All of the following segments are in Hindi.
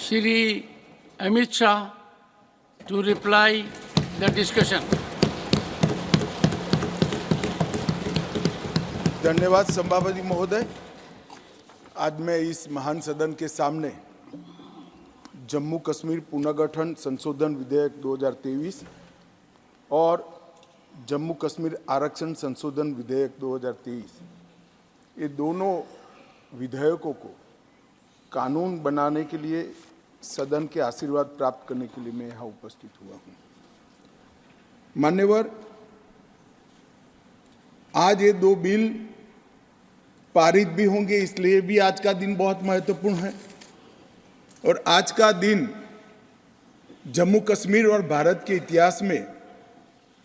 Shri Amit Shah to reply the discussion. धन्यवाद सभापति महोदय। आज मैं इस महान सदन के सामने जम्मू कश्मीर पुनर्गठन संशोधन विधेयक 2023 और जम्मू कश्मीर आरक्षण संशोधन विधेयक 2023 ये दोनों विधेयकों को कानून बनाने के लिए सदन के आशीर्वाद प्राप्त करने के लिए मैं यहाँ उपस्थित हुआ हूँ। मान्यवर, आज ये दो बिल पारित भी होंगे, इसलिए भी आज का दिन बहुत महत्वपूर्ण है। और आज का दिन जम्मू कश्मीर और भारत के इतिहास में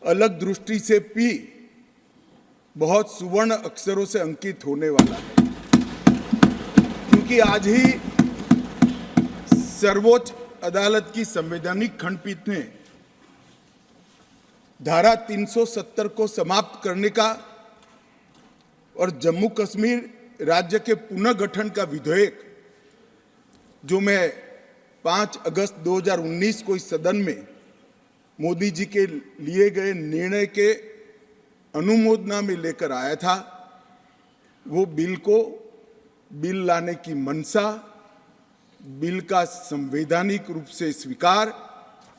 अलग दृष्टि से भी बहुत सुवर्ण अक्षरों से अंकित होने वाला है, क्योंकि आज ही सर्वोच्च अदालत की संवैधानिक खंडपीठ ने धारा 370 को समाप्त करने का और जम्मू कश्मीर राज्य के पुनर्गठन का विधेयक, जो मैं 5 अगस्त 2019 को इस सदन में मोदी जी के लिए गए निर्णय के अनुमोदना में लेकर आया था, वो बिल लाने की मंशा, बिल का संवैधानिक रूप से स्वीकार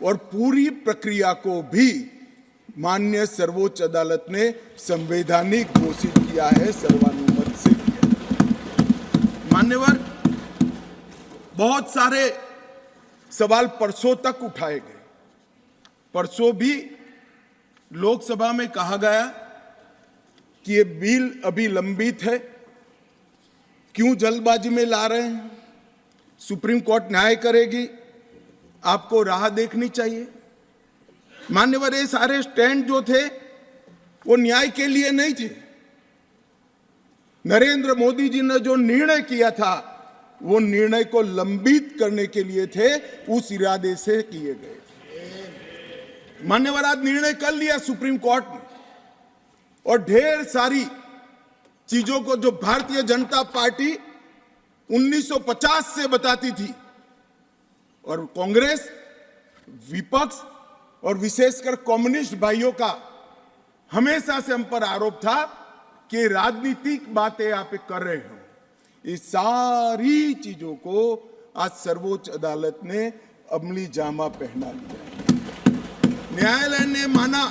और पूरी प्रक्रिया को भी माननीय सर्वोच्च अदालत ने संवैधानिक घोषित किया है, सर्वानुमत से किया। मान्यवर, बहुत सारे सवाल परसों तक उठाए गए। परसों भी लोकसभा में कहा गया कि ये बिल अभी लंबित है, क्यों जल्दबाजी में ला रहे हैं, सुप्रीम कोर्ट न्याय करेगी, आपको राह देखनी चाहिए। मान्यवर, ये सारे स्टैंड जो थे वो न्याय के लिए नहीं थे। नरेंद्र मोदी जी ने जो निर्णय किया था वो निर्णय को लंबित करने के लिए थे, उस इरादे से किए गए थे। मान्यवर, आज निर्णय कर लिया सुप्रीम कोर्ट ने, और ढेर सारी चीजों को जो भारतीय जनता पार्टी 1950 से बताती थी, और कांग्रेस, विपक्ष और विशेषकर कम्युनिस्ट भाइयों का हमेशा से हम पर आरोप था कि राजनीतिक बातें आप कर रहे हो, इस सारी चीजों को आज सर्वोच्च अदालत ने अमली जामा पहना दिया। न्यायालय ने माना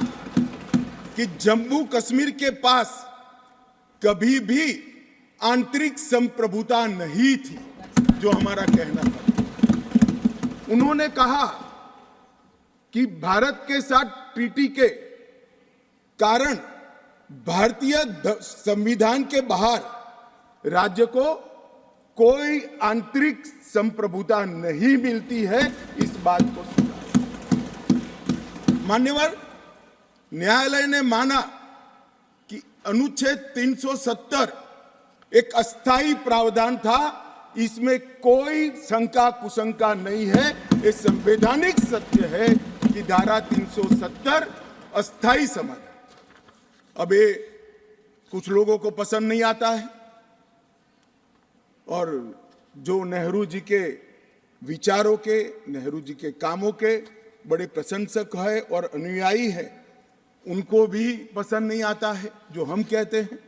कि जम्मू कश्मीर के पास कभी भी आंतरिक संप्रभुता नहीं थी, जो हमारा कहना था। उन्होंने कहा कि भारत के साथ ट्रीटी के कारण भारतीय संविधान के बाहर राज्य को कोई आंतरिक संप्रभुता नहीं मिलती है, इस बात को सुना। मान्यवर, न्यायालय ने माना कि अनुच्छेद 370 एक अस्थायी प्रावधान था, इसमें कोई शंका कुशंका नहीं है। ये संवैधानिक सत्य है कि धारा 370 अस्थायी समाधान। अब ये कुछ लोगों को पसंद नहीं आता है, और जो नेहरू जी के विचारों के, नेहरू जी के कामों के बड़े प्रशंसक है और अनुयायी है, उनको भी पसंद नहीं आता है जो हम कहते हैं।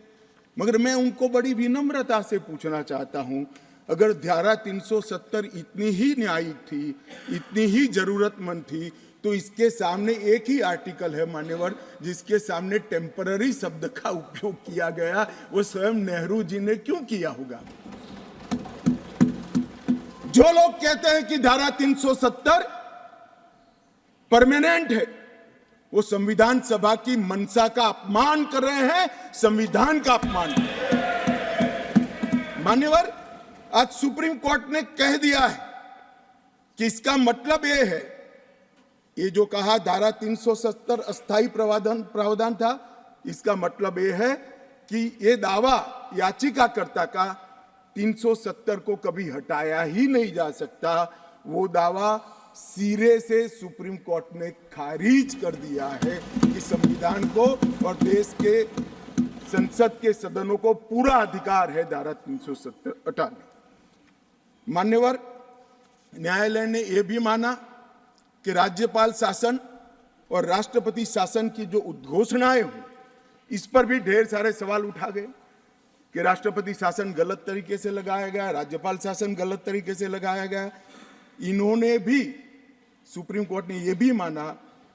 मगर मैं उनको बड़ी विनम्रता से पूछना चाहता हूं, अगर धारा 370 इतनी ही न्यायिक थी, इतनी ही जरूरतमंद थी, तो इसके सामने एक ही आर्टिकल है मान्यवर, जिसके सामने टेम्पररी शब्द का उपयोग किया गया, वो स्वयं नेहरू जी ने क्यों किया होगा? जो लोग कहते हैं कि धारा 370 परमानेंट है, वो संविधान सभा की मंशा का अपमान कर रहे हैं, संविधान का अपमान कर रहे हैं। मान्यवर, आज सुप्रीम कोर्ट ने कह दिया है कि इसका मतलब यह है, ये जो कहा धारा 370 अस्थायी प्रावधान था, इसका मतलब यह है कि ये दावा याचिकाकर्ता का 370 को कभी हटाया ही नहीं जा सकता। वो दावा सिरे से सुप्रीम कोर्ट ने खारिज कर दिया है कि संविधान को और देश के संसद के सदनों को पूरा अधिकार है धारा 370 हटाने। मान्यवर, न्यायालय ने यह भी माना कि राज्यपाल शासन और राष्ट्रपति शासन की जो उद्घोषणाएं हुई, इस पर भी ढेर सारे सवाल उठा गए कि राष्ट्रपति शासन गलत तरीके से लगाया गया, राज्यपाल शासन गलत तरीके से लगाया गया। इन्होंने भी, सुप्रीम कोर्ट ने यह भी माना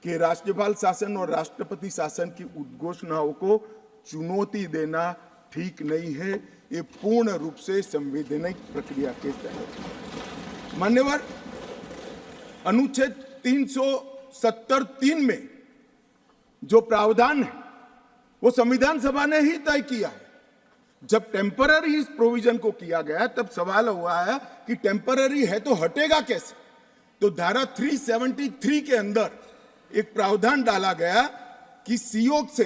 कि राज्यपाल शासन और राष्ट्रपति शासन की उद्घोषणाओं को चुनौती देना ठीक नहीं है, ये पूर्ण रूप से संवैधानिक प्रक्रिया के तहत। मान्यवर, अनुच्छेद 370(3) में जो प्रावधान है वो संविधान सभा ने ही तय किया है। जब टेम्पररी इस प्रोविजन को किया गया तब सवाल हुआ है कि टेम्पररी है तो हटेगा कैसे। तो धारा 373 के अंदर एक प्रावधान डाला गया कि सीओ से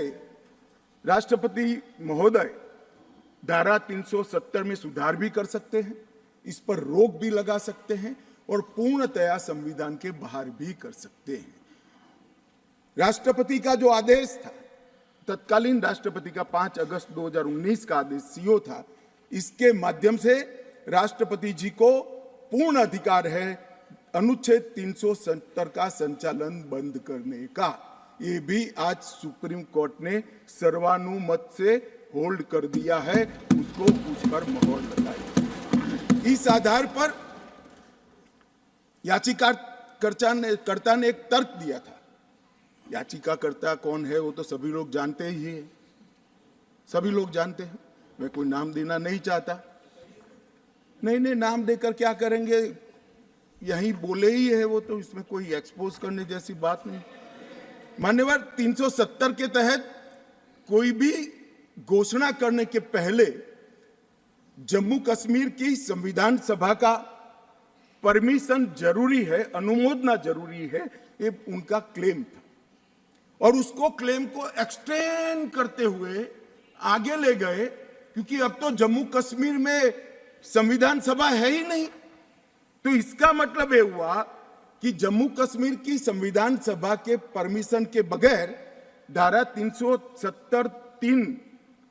राष्ट्रपति महोदय धारा 370 में सुधार भी कर सकते हैं, इस पर रोक भी लगा सकते हैं और पूर्णतया संविधान के बाहर भी कर सकते हैं। राष्ट्रपति का जो आदेश था, तत्कालीन राष्ट्रपति का 5 अगस्त 2019 का आदेश सीओ था, इसके माध्यम से राष्ट्रपति जी को पूर्ण अधिकार है अनुच्छेद 370 का संचालन बंद करने का। ये भी आज सुप्रीम कोर्ट ने सर्वानुमत से होल्ड कर दिया है, उसको उस पर मोहर लगाई। इस आधार पर याचिकाकर्ता ने एक तर्क दिया था। याचिकाकर्ता कौन है वो तो सभी लोग जानते ही है, सभी लोग जानते हैं, मैं कोई नाम देना नहीं चाहता। नहीं, नाम देकर क्या करेंगे, यही बोले ही है वो, तो इसमें कोई एक्सपोज करने जैसी बात नहीं। मान्यवर, 370 के तहत कोई भी घोषणा करने के पहले जम्मू कश्मीर की संविधान सभा का परमिशन जरूरी है, अनुमोदना जरूरी है, ये उनका क्लेम था। और उसको क्लेम को एक्सटेंड करते हुए आगे ले गए, क्योंकि अब तो जम्मू कश्मीर में संविधान सभा है ही नहीं। तो इसका मतलब ये हुआ कि जम्मू कश्मीर की संविधान सभा के परमिशन के बगैर धारा 370(3)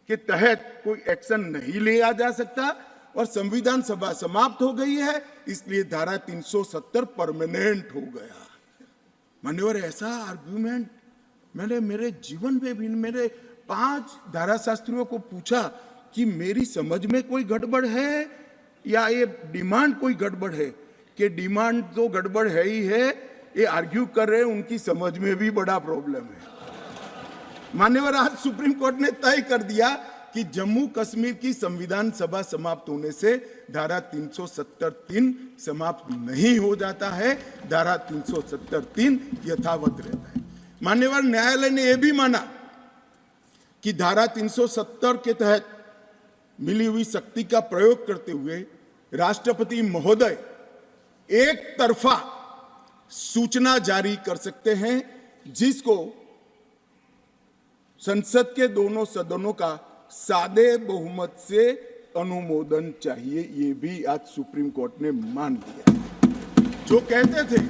के तहत कोई एक्शन नहीं लिया जा सकता और संविधान सभा समाप्त हो गई है, इसलिए धारा 370 परमानेंट हो गया। मान्यवर, ऐसा आर्गुमेंट मैंने मेरे जीवन में भी, मेरे 5 धाराशास्त्रियों को पूछा कि मेरी समझ में कोई गड़बड़ है या ये डिमांड कोई गड़बड़ है, कि डिमांड तो गड़बड़ है ही है, ये आर्ग्यू कर रहे हैं उनकी समझ में भी बड़ा प्रॉब्लम है। मान्यवर, आज सुप्रीम कोर्ट ने तय कर दिया कि जम्मू कश्मीर की संविधान सभा समाप्त होने से धारा 370(3) समाप्त नहीं हो जाता है, धारा 370(3) यथावत रहता है। मान्यवर, न्यायालय ने यह भी माना कि धारा 370 के तहत मिली हुई शक्ति का प्रयोग करते हुए राष्ट्रपति महोदय एक तरफा सूचना जारी कर सकते हैं, जिसको संसद के दोनों सदनों का सादे बहुमत से अनुमोदन चाहिए। ये भी आज सुप्रीम कोर्ट ने मान दिया। जो कहते थे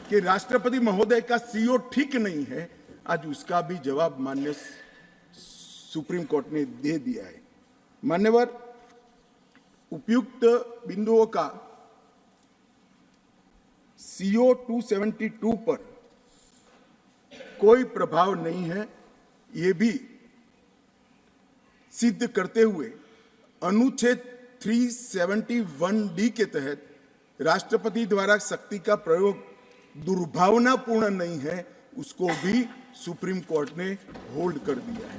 कि राष्ट्रपति महोदय का सीओ ठीक नहीं है, आज उसका भी जवाब माननीय सुप्रीम कोर्ट ने दे दिया है। मान्यवर, उपयुक्त बिंदुओं का सीओ 272 पर कोई प्रभाव नहीं है, ये भी सिद्ध करते हुए अनुच्छेद 371(d) के तहत राष्ट्रपति द्वारा शक्ति का प्रयोग दुर्भावनापूर्ण नहीं है, उसको भी सुप्रीम कोर्ट ने होल्ड कर दिया है।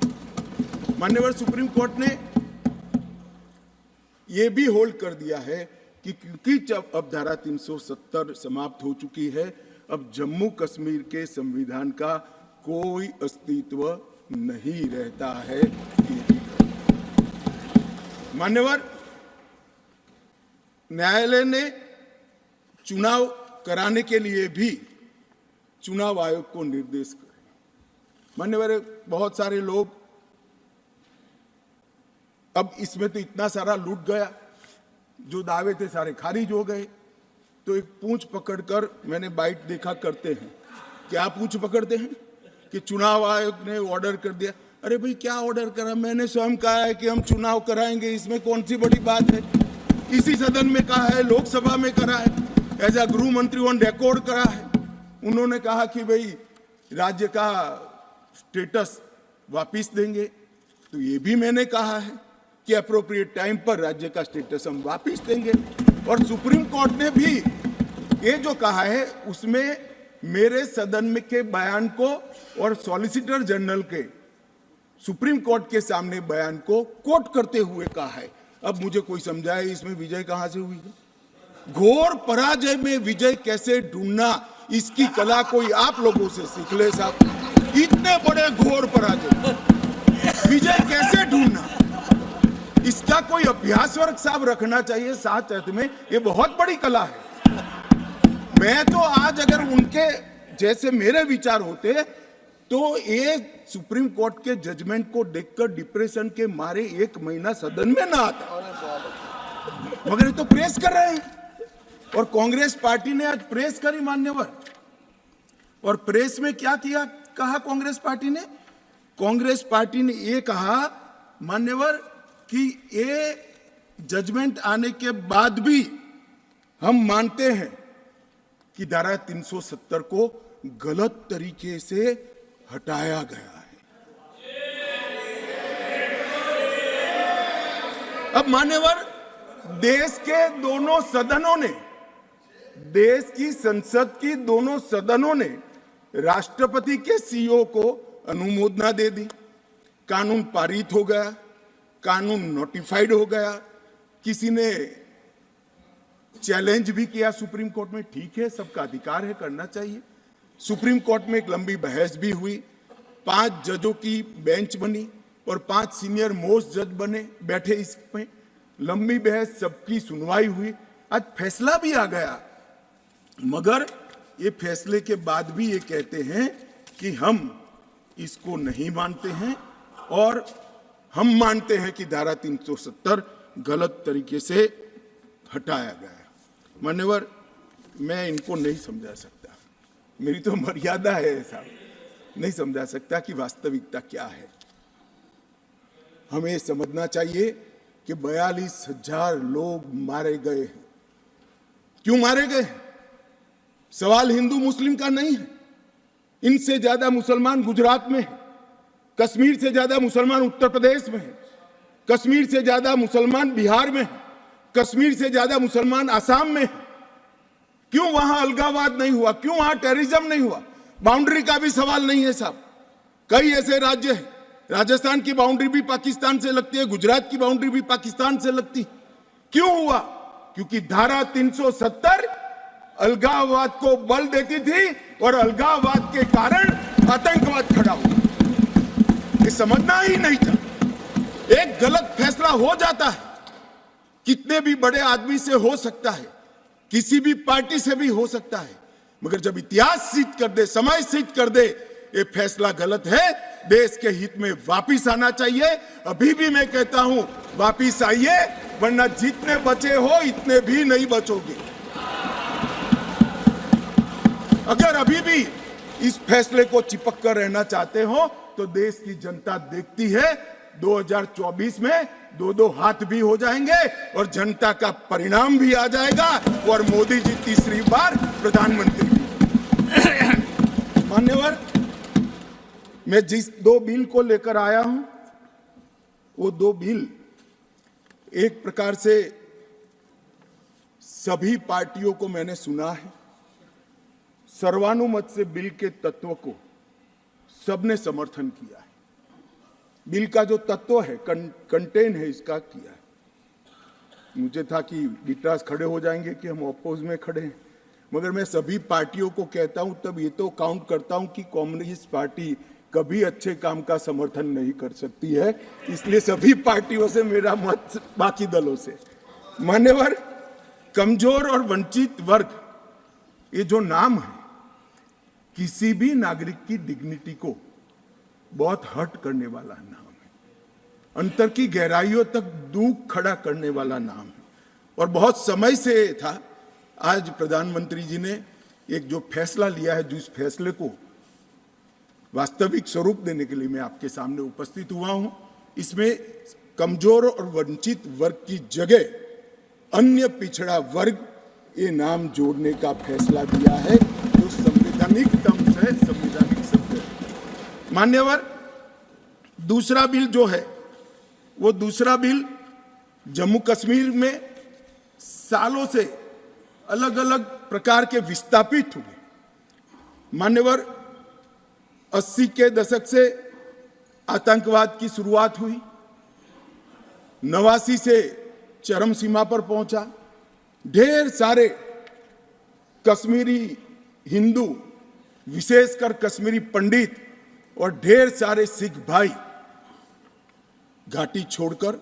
मान्यवर, सुप्रीम कोर्ट ने यह भी होल्ड कर दिया है कि क्योंकि जब अब धारा 370 समाप्त हो चुकी है, अब जम्मू कश्मीर के संविधान का कोई अस्तित्व नहीं रहता है। मान्यवर, न्यायालय ने चुनाव कराने के लिए भी चुनाव आयोग को निर्देश करे। मान्यवर, बहुत सारे लोग, अब इसमें तो इतना सारा लूट गया, जो दावे थे सारे खारिज हो गए। तो एक पूंछ पकड़कर मैंने बाइट देखा करते हैं, क्या पूंछ पकड़ते हैं कि चुनाव आयोग ने ऑर्डर कर दिया। अरे भाई, क्या ऑर्डर करा? मैंने स्वयं कहा है कि हम चुनाव कराएंगे, इसमें कौन सी बड़ी बात है? इसी सदन में कहा है, लोकसभा में करा है, एज ए गृह मंत्री ऑन रिकॉर्ड करा है। उन्होंने कहा कि भाई राज्य का स्टेटस वापिस देंगे, तो ये भी मैंने कहा है कि अप्रोप्रिएट टाइम पर राज्य का स्टेटस हम वापिस देंगे। और सुप्रीम कोर्ट ने भी ये जो कहा है उसमें मेरे सदन में के बयान को और सॉलिसिटर जनरल के सुप्रीम कोर्ट के सामने बयान को कोट करते हुए कहा है। अब मुझे कोई समझाए इसमें विजय कहां से हुई है? घोर पराजय में विजय कैसे ढूंढना, इसकी कला कोई आप लोगों से सीख ले साहब। इतने बड़े घोर पराजय विजय कैसे ढूंढना, इसका कोई अभ्यास वर्ग साहब रखना चाहिए साथ अर्थ में। ये बहुत बड़ी कला है। मैं तो आज अगर उनके जैसे मेरे विचार होते तो ये सुप्रीम कोर्ट के जजमेंट को देखकर डिप्रेशन के मारे 1 महीना सदन में ना आता, मगर ये तो प्रेस कर रहे हैं। और कांग्रेस पार्टी ने आज प्रेस करी मान्यवर, और प्रेस में क्या किया कहा कांग्रेस पार्टी ने? कांग्रेस पार्टी ने ये कहा मान्यवर कि ये जजमेंट आने के बाद भी हम मानते हैं कि धारा 370 को गलत तरीके से हटाया गया है। अब मान्यवर देश के दोनों सदनों ने, देश की संसद की दोनों सदनों ने राष्ट्रपति के सीओ को अनुमोदना दे दी, कानून पारित हो गया, कानून नोटिफाइड हो गया। किसी ने चैलेंज भी किया सुप्रीम कोर्ट में, ठीक है, सबका अधिकार है, करना चाहिए। सुप्रीम कोर्ट में एक लंबी बहस भी हुई, 5 जजों की बेंच बनी और 5 सीनियर मोस्ट जज बने बैठे इसमें, लंबी बहस, सबकी सुनवाई हुई, आज फैसला भी आ गया। मगर ये फैसले के बाद भी ये कहते हैं कि हम इसको नहीं मानते हैं और हम मानते हैं कि धारा 370 गलत तरीके से हटाया गया है। मान्यवर, मैं इनको नहीं समझा सकता, मेरी तो मर्यादा है ऐसा, नहीं समझा सकता कि वास्तविकता क्या है। हमें समझना चाहिए कि 42,000 लोग मारे गए हैं। क्यों मारे गए हैं? सवाल हिंदू मुस्लिम का नहीं है। इनसे ज्यादा मुसलमान गुजरात में है, कश्मीर से ज्यादा मुसलमान उत्तर प्रदेश में है, कश्मीर से ज्यादा मुसलमान बिहार में है, कश्मीर से ज्यादा मुसलमान आसाम में है। क्यों वहां अलगाववाद नहीं हुआ? क्यों वहां टेररिज्म नहीं हुआ? बाउंड्री का भी सवाल नहीं है साहब। कई ऐसे राज्य हैं, राजस्थान की बाउंड्री भी पाकिस्तान से लगती है, गुजरात की बाउंड्री भी पाकिस्तान से लगती। क्यों हुआ? क्योंकि धारा 370 अलगाववाद को बल देती थी और अलगाववाद के कारण आतंकवाद खड़ा हुआ। ये समझना ही नहीं था। एक गलत फैसला हो जाता है, कितने भी बड़े आदमी से हो सकता है, किसी भी पार्टी से भी हो सकता है, मगर जब इतिहास सिद्ध कर दे, समय सिद्ध कर दे ये फैसला गलत है, देश के हित में वापिस आना चाहिए। अभी भी मैं कहता हूं वापिस आइए, वरना जितने बचे हो इतने भी नहीं बचोगे। अगर अभी भी इस फैसले को चिपक कर रहना चाहते हो तो देश की जनता देखती है 2024 में 2-2 हाथ भी हो जाएंगे और जनता का परिणाम भी आ जाएगा और मोदी जी तीसरी बार प्रधानमंत्री। मान्यवर, मैं जिस 2 बिल को लेकर आया हूं वो 2 बिल एक प्रकार से सभी पार्टियों को मैंने सुना है, सर्वानुमत से बिल के तत्व को सबने समर्थन किया है। बिल का जो तत्व है, कंटेन है, इसका किया है। मुझे था कि गिटास खड़े हो जाएंगे कि हम अपोज में खड़े हैं, मगर मैं सभी पार्टियों को कहता हूं, तब ये तो काउंट करता हूं कि कम्युनिस्ट पार्टी कभी अच्छे काम का समर्थन नहीं कर सकती है, इसलिए सभी पार्टियों से मेरा मत बाकी दलों से। मान्यवर, कमजोर और वंचित वर्ग ये जो नाम है, किसी भी नागरिक की डिग्निटी को बहुत हर्ट करने वाला नाम है, अंतर की गहराइयों तक दुख खड़ा करने वाला नाम है और बहुत समय से था। आज प्रधानमंत्री जी ने एक जो फैसला लिया है, जिस फैसले को वास्तविक स्वरूप देने के लिए मैं आपके सामने उपस्थित हुआ हूं, इसमें कमजोर और वंचित वर्ग की जगह अन्य पिछड़ा वर्ग ये नाम जोड़ने का फैसला दिया है, जो संवैधानिक टर्म्स है, संवैधानिक शब्द है। मान्यवर, दूसरा बिल जो है वो दूसरा बिल जम्मू कश्मीर में सालों से अलग अलग प्रकार के विस्थापित हुए। मान्यवर, 80 के दशक से आतंकवाद की शुरुआत हुई, 89 से चरम सीमा पर पहुंचा। ढेर सारे कश्मीरी हिंदू, विशेषकर कश्मीरी पंडित और ढेर सारे सिख भाई घाटी छोड़कर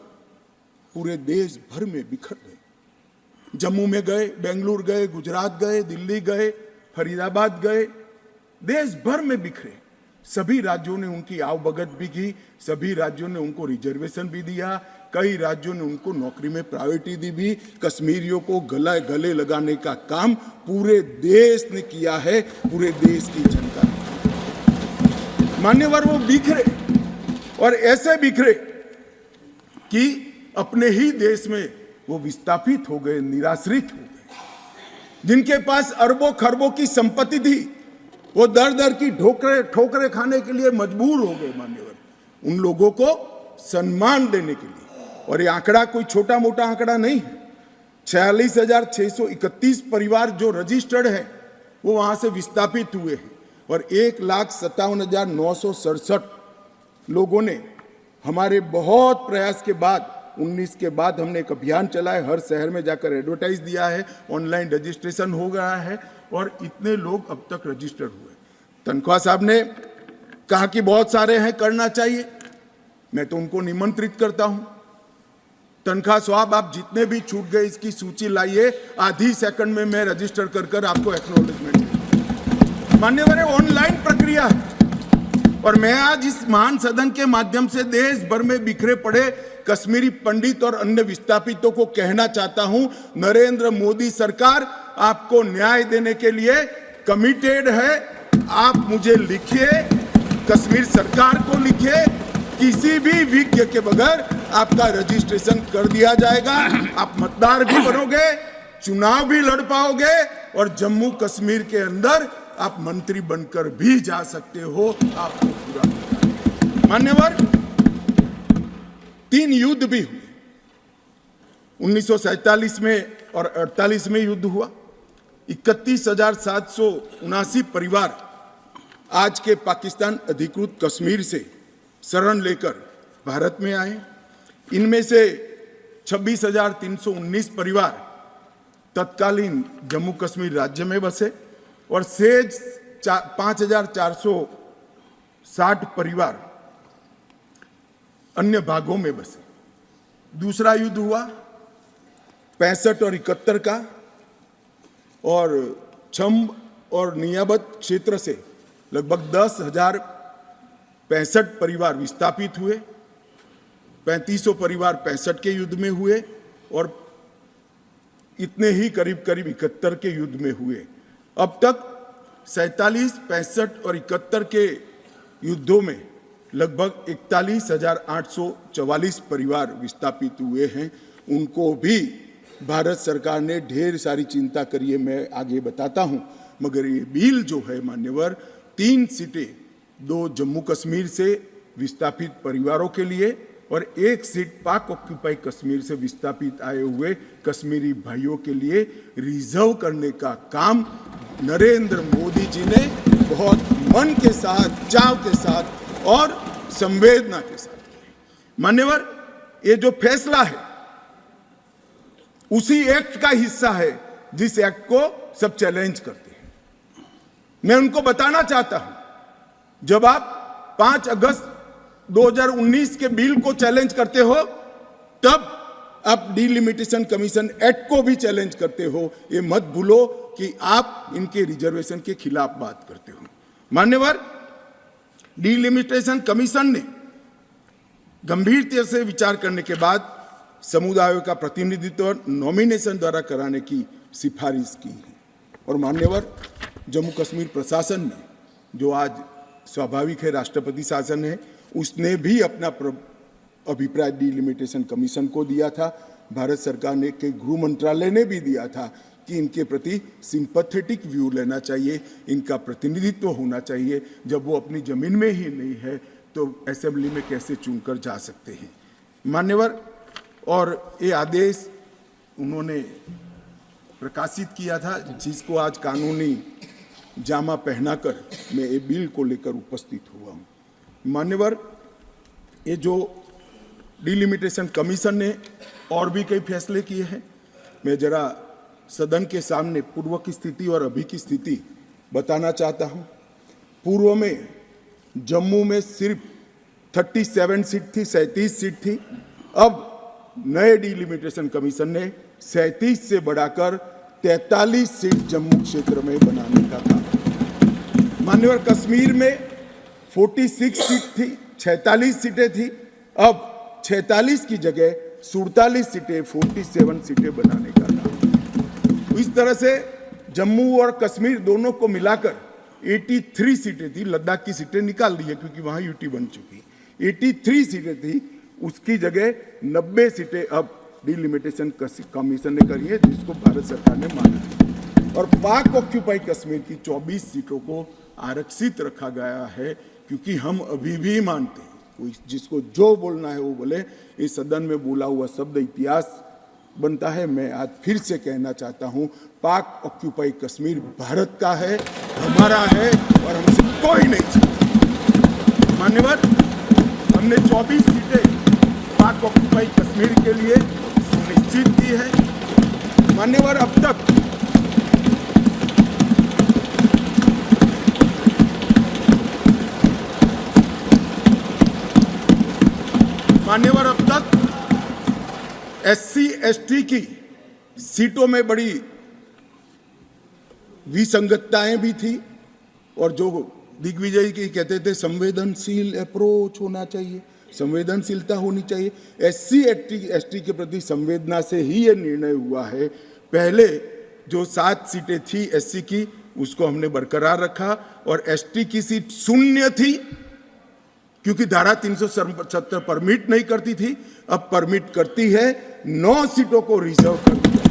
पूरे देश भर में बिखर गए। जम्मू में गए, बेंगलुरु गए, गुजरात गए, दिल्ली गए, फरीदाबाद गए, देश भर में बिखरे। सभी राज्यों ने उनकी आवभगत भी की, सभी राज्यों ने उनको रिजर्वेशन भी दिया, कई राज्यों ने उनको नौकरी में प्रायोरिटी दी भी। कश्मीरियों को गले लगाने का काम पूरे देश ने किया है, पूरे देश की जनता ने। मान्यवर, वो बिखरे और ऐसे बिखरे कि अपने ही देश में वो विस्थापित हो गए, निराश्रित हो गए। जिनके पास अरबों खरबों की संपत्ति थी, वो दर दर की ठोकरे खाने के लिए मजबूर हो गए। मान्यवर, उन लोगों को सम्मान देने के लिए, और ये आंकड़ा कोई छोटा मोटा आंकड़ा नहीं है, 46,631 परिवार जो रजिस्टर्ड है वो वहां से विस्थापित हुए हैं, और 1,57,967 लोगों ने हमारे बहुत प्रयास के बाद 19 के बाद हमने एक अभियान चलाया, हर शहर में जाकर एडवर्टाइज दिया है, ऑनलाइन रजिस्ट्रेशन हो गया है और इतने लोग अब तक रजिस्टर्ड हुए। तनख्वाह साहब ने कहा कि बहुत सारे हैं, करना चाहिए। मैं तो उनको निमंत्रित करता हूं, तनख्वाह साहब आप जितने भी छूट गए इसकी सूची लाइए, आधी सेकंड में मैं रजिस्टर कर आपको एक्नॉलेजमेंट दूंगा। मान्यवर, ऑनलाइन प्रक्रिया है और मैं आज इस महान सदन के माध्यम से देश भर में बिखरे पड़े कश्मीरी पंडित और अन्य विस्थापितों को कहना चाहता हूं, नरेंद्र मोदी सरकार आपको न्याय देने के लिए कमिटेड है। आप मुझे लिखिए, कश्मीर सरकार को लिखिए, किसी भी विज्ञ के बगैर आपका रजिस्ट्रेशन कर दिया जाएगा। आप मतदार भी बनोगे, चुनाव भी लड़ पाओगे और जम्मू कश्मीर के अंदर आप मंत्री बनकर भी जा सकते हो। आपको पूरा। मान्यवर, 3 युद्ध भी हुए, 1947 में और 48 में युद्ध हुआ। 31,779 परिवार आज के पाकिस्तान अधिकृत कश्मीर से शरण लेकर भारत में आए। इनमें से 26,319 परिवार तत्कालीन जम्मू कश्मीर राज्य में बसे और शेष 5,460 परिवार अन्य भागों में बसे। दूसरा युद्ध हुआ 65 और 71 का, और छम्ब और नियाबत क्षेत्र से लगभग 10,065 परिवार विस्थापित हुए। 3500 परिवार 65 के युद्ध में हुए और इतने ही करीब 71 के युद्ध में हुए। अब तक 47, 65 और 71 के युद्धों में लगभग 41,844 परिवार विस्थापित हुए हैं। उनको भी भारत सरकार ने ढेर सारी चिंता करी है, मैं आगे बताता हूं। मगर ये बिल जो है मान्यवर, 3 सीटें, 2 जम्मू कश्मीर से विस्थापित परिवारों के लिए और 1 सीट पाक ऑक्यूपाई कश्मीर से विस्थापित आए हुए कश्मीरी भाइयों के लिए रिजर्व करने का काम नरेंद्र मोदी जी ने बहुत मन के साथ, चाव के साथ और संवेदना के साथ किया। मान्यवर, ये जो फैसला है उसी एक्ट का हिस्सा है जिस एक्ट को सब चैलेंज करते हैं। मैं उनको बताना चाहता हूं, जब आप 5 अगस्त 2019 के बिल को चैलेंज करते हो, तब आप डिलिमिटेशन कमीशन एक्ट को भी चैलेंज करते हो। ये मत भूलो कि आप इनके रिजर्वेशन के खिलाफ बात करते हो। मान्यवर, डिलिमिटेशन कमीशन ने गंभीरता से विचार करने के बाद समुदायों का प्रतिनिधित्व नॉमिनेशन द्वारा कराने की सिफारिश की है। और मान्यवर, जम्मू कश्मीर प्रशासन ने, जो आज स्वाभाविक है राष्ट्रपति शासन है, उसने भी अपना अभिप्राय डिलिमिटेशन कमीशन को दिया था भारत सरकार ने के गृह मंत्रालय ने भी दिया था कि इनके प्रति सिंपैथेटिक व्यू लेना चाहिए, इनका प्रतिनिधित्व होना चाहिए। जब वो अपनी जमीन में ही नहीं है तो असेंबली में कैसे चुनकर जा सकते हैं। मान्यवर, और ये आदेश उन्होंने प्रकाशित किया था, जिसको आज कानूनी जामा पहनाकर मैं ये बिल को लेकर उपस्थित हुआ हूँ। मान्यवर, ये जो डिलिमिटेशन कमीशन ने और भी कई फैसले किए हैं, मैं जरा सदन के सामने पूर्व की स्थिति और अभी की स्थिति बताना चाहता हूँ। पूर्व में जम्मू में सिर्फ 37 सीट थी, 37 सीट थी। अब नए डिलिमिटेशन कमीशन ने 37 से बढ़ाकर 43 सीट जम्मू क्षेत्र में बनाने का काम। मान्यवर, कश्मीर में 46 सीट थी, 46 सीटें थी। अब 46 की जगह 47 सीटें, 47 सीटें बनाने का काम। इस तरह से जम्मू और कश्मीर दोनों को मिलाकर 83 सीटें थी। लद्दाख की सीटें निकाल दी है क्योंकि वहां यूटी बन चुकी। 83 सीटें थी, उसकी जगह 90 सीटें अब डिलिमिटेशन कमीशन ने करी है, जिसको भारत सरकार ने माना है। और पाक ऑक्यूपाई कश्मीर की 24 सीटों को आरक्षित रखा गया है, क्योंकि हम अभी भी मानते हैं, कोई जिसको जो बोलना है वो बोले। इस सदन में बोला हुआ शब्द इतिहास बनता है। मैं आज फिर से कहना चाहता हूं, पाक ऑक्यूपाई कश्मीर भारत का है, हमारा है, और हमसे कोई नहीं चाहता। मान्यवर, हमने 24 सीटें पाक ऑक्यूपाई कश्मीर के लिए सुनिश्चित की है। मान्यवर, अब तक SC ST की सीटों में बड़ी विसंगतताएं भी थी, और जो दिग्विजय की कहते थे संवेदनशील अप्रोच होना चाहिए, संवेदनशीलता होनी चाहिए। SC ST के प्रति संवेदना से ही ये निर्णय हुआ है। पहले जो 7 सीटें थी SC की, उसको हमने बरकरार रखा, और ST की सीट 0 थी, क्योंकि धारा 370 परमिट नहीं करती थी। अब परमिट करती है। 9 सीटों को रिजर्व कर दिया।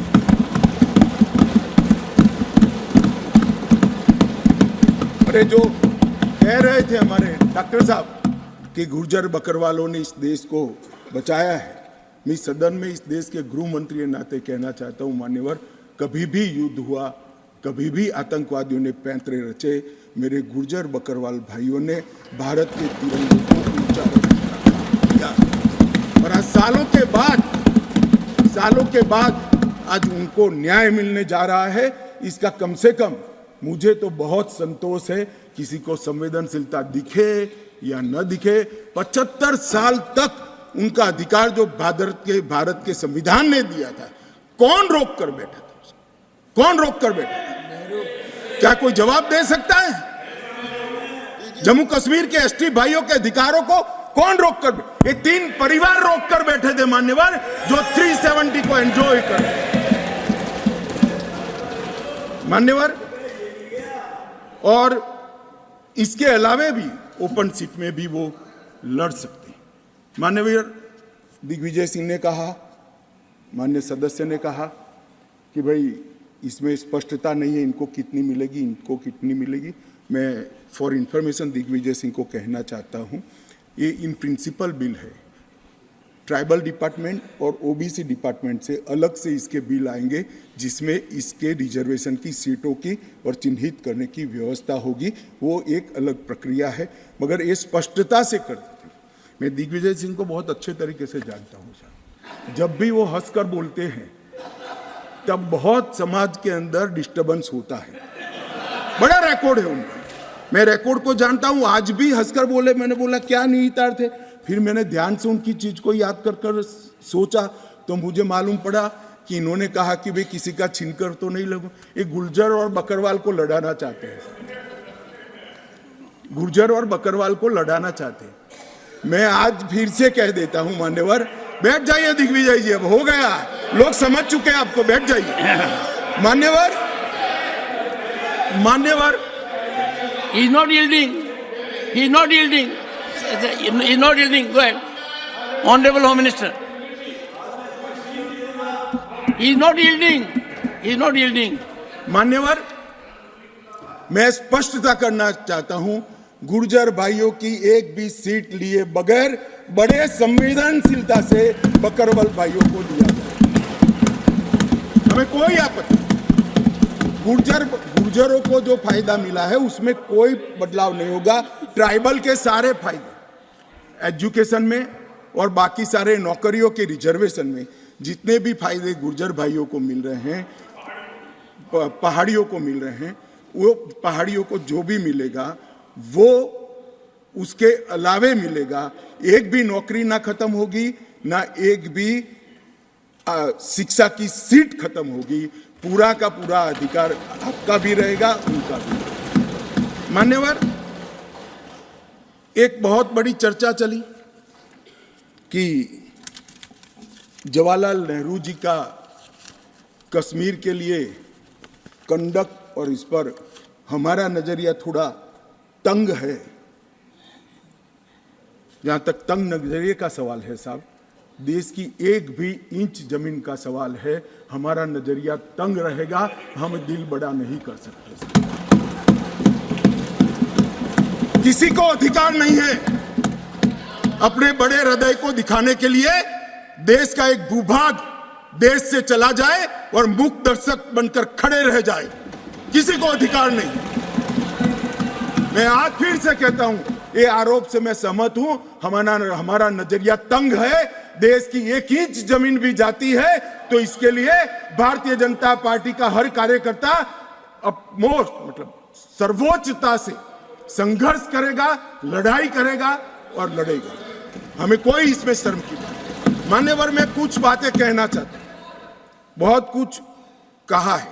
अरे जो कह रहे थे हमारे डॉक्टर साहब कि गुर्जर बकरवालों ने इस देश को बचाया है, मैं सदन में इस देश के गृह मंत्री के नाते कहना चाहता हूं, मान्यवर, कभी भी युद्ध हुआ, कभी भी आतंकवादियों ने पैंतरे रचे, मेरे गुर्जर बकरवाल भाइयों ने भारत के तिरंगे को ऊंचा रखा। और आज सालों के बाद आज उनको न्याय मिलने जा रहा है। इसका कम से कम मुझे तो बहुत संतोष है। किसी को संवेदनशीलता दिखे या न दिखे, 75 साल तक उनका अधिकार जो भारत के संविधान ने दिया था, कौन रोक कर बैठा था उसको? कौन रोक कर बैठा था? क्या कोई जवाब दे सकता है? जम्मू कश्मीर के ST भाइयों के अधिकारों को कौन रोक कर? ये 3 परिवार रोक कर बैठे थे मान्यवर, जो 370 को एंजॉय कर मान्यवर। और इसके अलावे भी ओपन सीट में भी वो लड़ सकते हैं। माननीय दिग्विजय सिंह ने कहा, माननीय सदस्य ने कहा कि भाई इसमें स्पष्टता नहीं है, इनको कितनी मिलेगी, इनको कितनी मिलेगी। मैं फॉर इंफॉर्मेशन दिग्विजय सिंह को कहना चाहता हूं, ये इन प्रिंसिपल बिल है। ट्राइबल डिपार्टमेंट और OBC डिपार्टमेंट से अलग से इसके बिल आएंगे, जिसमें इसके रिजर्वेशन की सीटों की और चिन्हित करने की व्यवस्था होगी। वो एक अलग प्रक्रिया है, मगर ये स्पष्टता से कर देते। मैं दिग्विजय सिंह को बहुत अच्छे तरीके से जानता हूँ साहब। जब भी वो हंसकर बोलते हैं तब बहुत समाज के अंदर डिस्टर्बेंस होता है। बड़ा रिकॉर्ड है उनका, मैं रिकॉर्ड को जानता हूं। आज भी हंसकर बोले, मैंने बोला क्या निहितार्थ थे, फिर मैंने ध्यान से उनकी चीज को याद कर सोचा तो मुझे मालूम पड़ा कि इन्होंने कहा कि भाई किसी का छीनकर तो नहीं लगो। ये गुर्जर और बकरवाल को लड़ाना चाहते हैं, गुर्जर और बकरवाल को लड़ाना चाहते हैं। मैं आज फिर से कह देता हूं मान्यवर, बैठ जाइए दिग्विजय जी, अब हो गया, लोग समझ चुके हैं आपको, बैठ जाइए। मान्यवर He is not yielding. He is not yielding. He is not yielding. Go ahead. Honorable Home Minister. He is not yielding. He is not yielding. मान्यवर, मैं स्पष्टता करना चाहता हूं, गुर्जर भाइयों की एक भी सीट लिए बगैर बड़े संवेदनशीलता से बकरवाल भाइयों को दिया जाए, हमें कोई आपत्ति। गुर्जरों को जो फायदा मिला है उसमें कोई बदलाव नहीं होगा। ट्राइबल के सारे फायदे एजुकेशन में और बाकी सारे नौकरियों के रिजर्वेशन में जितने भी फायदे गुर्जर भाइयों को मिल रहे हैं, पहाड़ियों को मिल रहे हैं, वो पहाड़ियों को जो भी मिलेगा वो उसके अलावे मिलेगा। एक भी नौकरी ना खत्म होगी, ना एक भी शिक्षा की सीट खत्म होगी। पूरा का पूरा अधिकार आपका भी रहेगा, उनका भी। मान्यवर, एक बहुत बड़ी चर्चा चली कि जवाहरलाल नेहरू जी का कश्मीर के लिए कंडक्ट और इस पर हमारा नजरिया थोड़ा तंग है। जहां तक तंग नजरिए का सवाल है साहब, देश की एक भी इंच जमीन का सवाल है, हमारा नजरिया तंग रहेगा, हम दिल बड़ा नहीं कर सकते। किसी को अधिकार नहीं है अपने बड़े हृदय को दिखाने के लिए देश का एक भूभाग देश से चला जाए और मूक दर्शक बनकर खड़े रह जाए, किसी को अधिकार नहीं। मैं आज फिर से कहता हूं, ये आरोप से मैं सहमत हूं। हमारा नजरिया तंग है। देश की एक इंच जमीन भी जाती है तो इसके लिए भारतीय जनता पार्टी का हर कार्यकर्ता सर्वोच्चता से संघर्ष करेगा, लड़ाई करेगा और लड़ेगा। हमें कोई इसमें शर्म की बात नहीं। मान्यवर, मैं कुछ बातें कहना चाहता हूं। बहुत कुछ कहा है,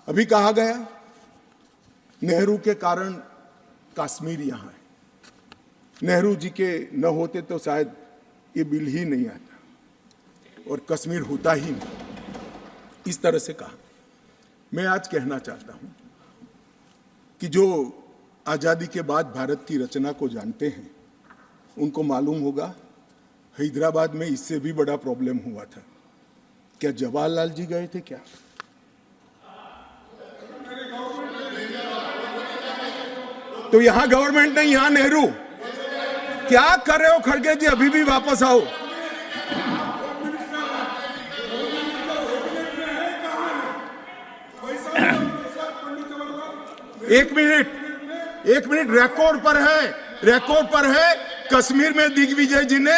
अभी कहा गया नेहरू के कारण कश्मीर यहां है, नेहरू जी के न होते तो शायद ये बिल ही नहीं आता और कश्मीर होता ही नहीं। इस तरह से कहा। मैं आज कहना चाहता हूं कि जो आजादी के बाद भारत की रचना को जानते हैं उनको मालूम होगा हैदराबाद में इससे भी बड़ा प्रॉब्लम हुआ था। क्या जवाहरलाल जी गए थे क्या? तो यहां गवर्नमेंट नहीं, यहां नेहरू। क्या कर रहे हो खड़गे जी? अभी भी वापस आओ। एक मिनट, रिकॉर्ड पर है। कश्मीर में दिग्विजय जी ने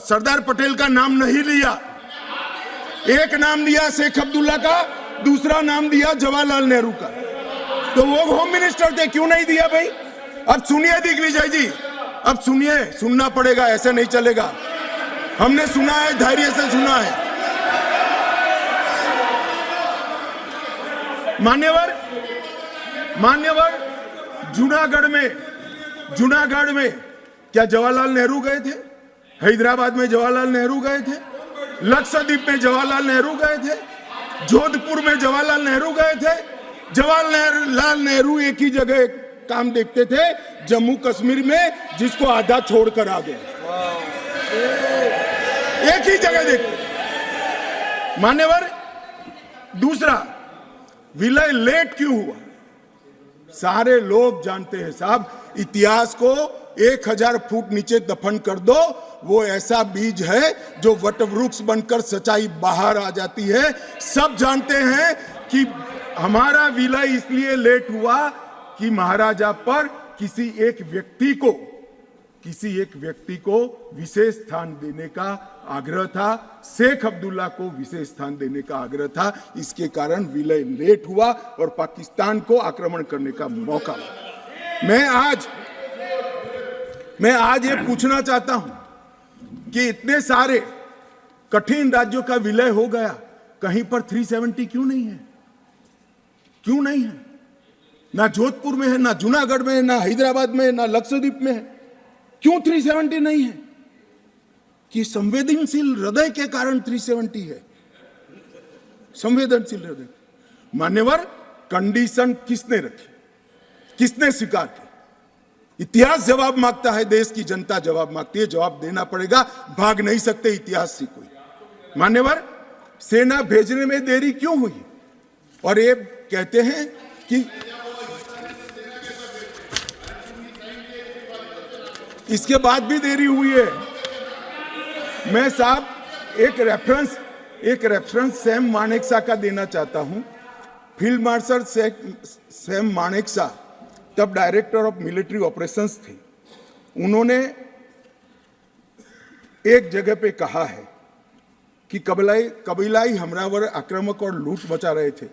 सरदार पटेल का नाम नहीं लिया। एक नाम दिया शेख अब्दुल्ला का, दूसरा नाम दिया जवाहरलाल नेहरू का। तो वो होम मिनिस्टर थे, क्यों नहीं दिया भाई? अब सुनिए दिग्विजय जी, अब सुनिए, सुनना पड़ेगा, ऐसे नहीं चलेगा। हमने सुना है, धैर्य से सुना है। मान्यवर, जूनागढ़ में क्या जवाहरलाल नेहरू गए थे? हैदराबाद में जवाहरलाल नेहरू गए थे? लक्षद्वीप में जवाहरलाल नेहरू गए थे? जोधपुर में जवाहरलाल नेहरू गए थे? जवाहरलाल नेहरू एक ही जगह काम देखते थे, जम्मू कश्मीर में, जिसको आधा छोड़कर आ गए। एक ही जगह देखते। मान्यवर, दूसरा, विलय लेट क्यों हुआ? सारे लोग जानते हैं साहब, इतिहास को 1000 फुट नीचे दफन कर दो, वो ऐसा बीज है जो वटवृक्ष बनकर सच्चाई बाहर आ जाती है। सब जानते हैं कि हमारा विलय इसलिए लेट हुआ कि महाराजा पर किसी एक व्यक्ति को विशेष स्थान देने का आग्रह था, शेख अब्दुल्ला को विशेष स्थान देने का आग्रह था। इसके कारण विलय लेट हुआ और पाकिस्तान को आक्रमण करने का मौका। मैं आज ये पूछना चाहता हूं कि इतने सारे कठिन राज्यों का विलय हो गया, कहीं पर 370 क्यों नहीं है? क्यों नहीं है? ना जोधपुर में है, ना जूनागढ़ में है, ना हैदराबाद में है, ना लक्षद्वीप में है। क्यों 370 नहीं है? कि संवेदनशील हृदय के कारण 370 है। संवेदनशील हृदय। मान्यवर, कंडीशन किसने रखी? किसने स्वीकार की? इतिहास जवाब मांगता है, देश की जनता जवाब मांगती है। जवाब देना पड़ेगा, भाग नहीं सकते इतिहास से कोई। मान्यवर, सेना भेजने में देरी क्यों हुई? और ये कहते हैं कि इसके बाद भी देरी हुई है। मैं साहब एक रेफरेंस सैम मानेकशॉ का देना चाहता हूं। फील्ड मार्शल सैम मानेकशॉ तब डायरेक्टर ऑफ मिलिट्री ऑपरेशंस थे। उन्होंने एक जगह पे कहा है कि कबीलाई हमलावर आक्रामक और लूट मचा रहे थे,